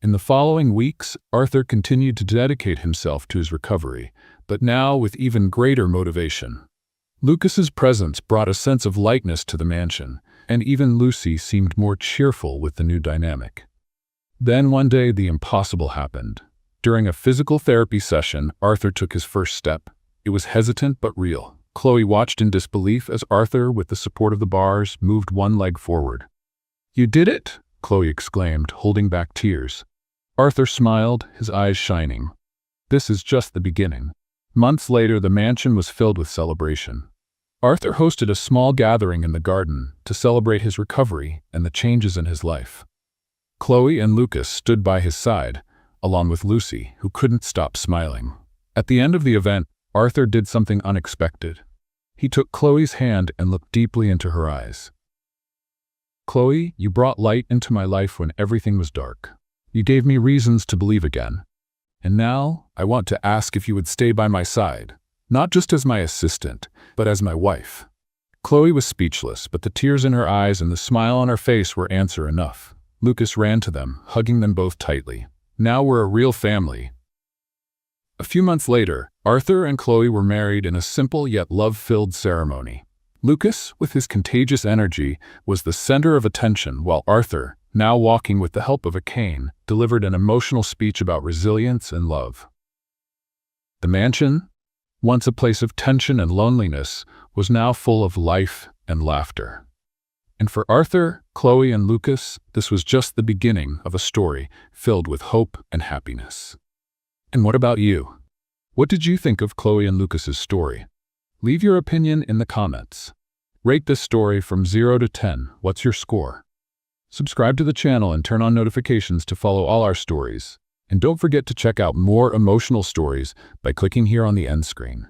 In the following weeks, Arthur continued to dedicate himself to his recovery, but now with even greater motivation. Lucas's presence brought a sense of lightness to the mansion, and even Lucy seemed more cheerful with the new dynamic. Then one day the impossible happened. During a physical therapy session, Arthur took his first step. It was hesitant but real. Chloe watched in disbelief as Arthur, with the support of the bars, moved one leg forward. "You did it!" Chloe exclaimed, holding back tears. Arthur smiled, his eyes shining. "This is just the beginning." Months later, the mansion was filled with celebration. Arthur hosted a small gathering in the garden to celebrate his recovery and the changes in his life. Chloe and Lucas stood by his side, along with Lucy, who couldn't stop smiling. At the end of the event, Arthur did something unexpected. He took Chloe's hand and looked deeply into her eyes. "Chloe, you brought light into my life when everything was dark. You gave me reasons to believe again. And now, I want to ask if you would stay by my side, not just as my assistant, but as my wife." Chloe was speechless, but the tears in her eyes and the smile on her face were answer enough. Lucas ran to them, hugging them both tightly. "Now we're a real family." A few months later, Arthur and Chloe were married in a simple yet love-filled ceremony. Lucas, with his contagious energy, was the center of attention, while Arthur, now walking with the help of a cane, delivered an emotional speech about resilience and love. The mansion, once a place of tension and loneliness, was now full of life and laughter. And for Arthur, Chloe, and Lucas, this was just the beginning of a story filled with hope and happiness. And what about you? What did you think of Chloe and Lucas's story? Leave your opinion in the comments. Rate this story from 0 to 10. What's your score? Subscribe to the channel and turn on notifications to follow all our stories. And don't forget to check out more emotional stories by clicking here on the end screen.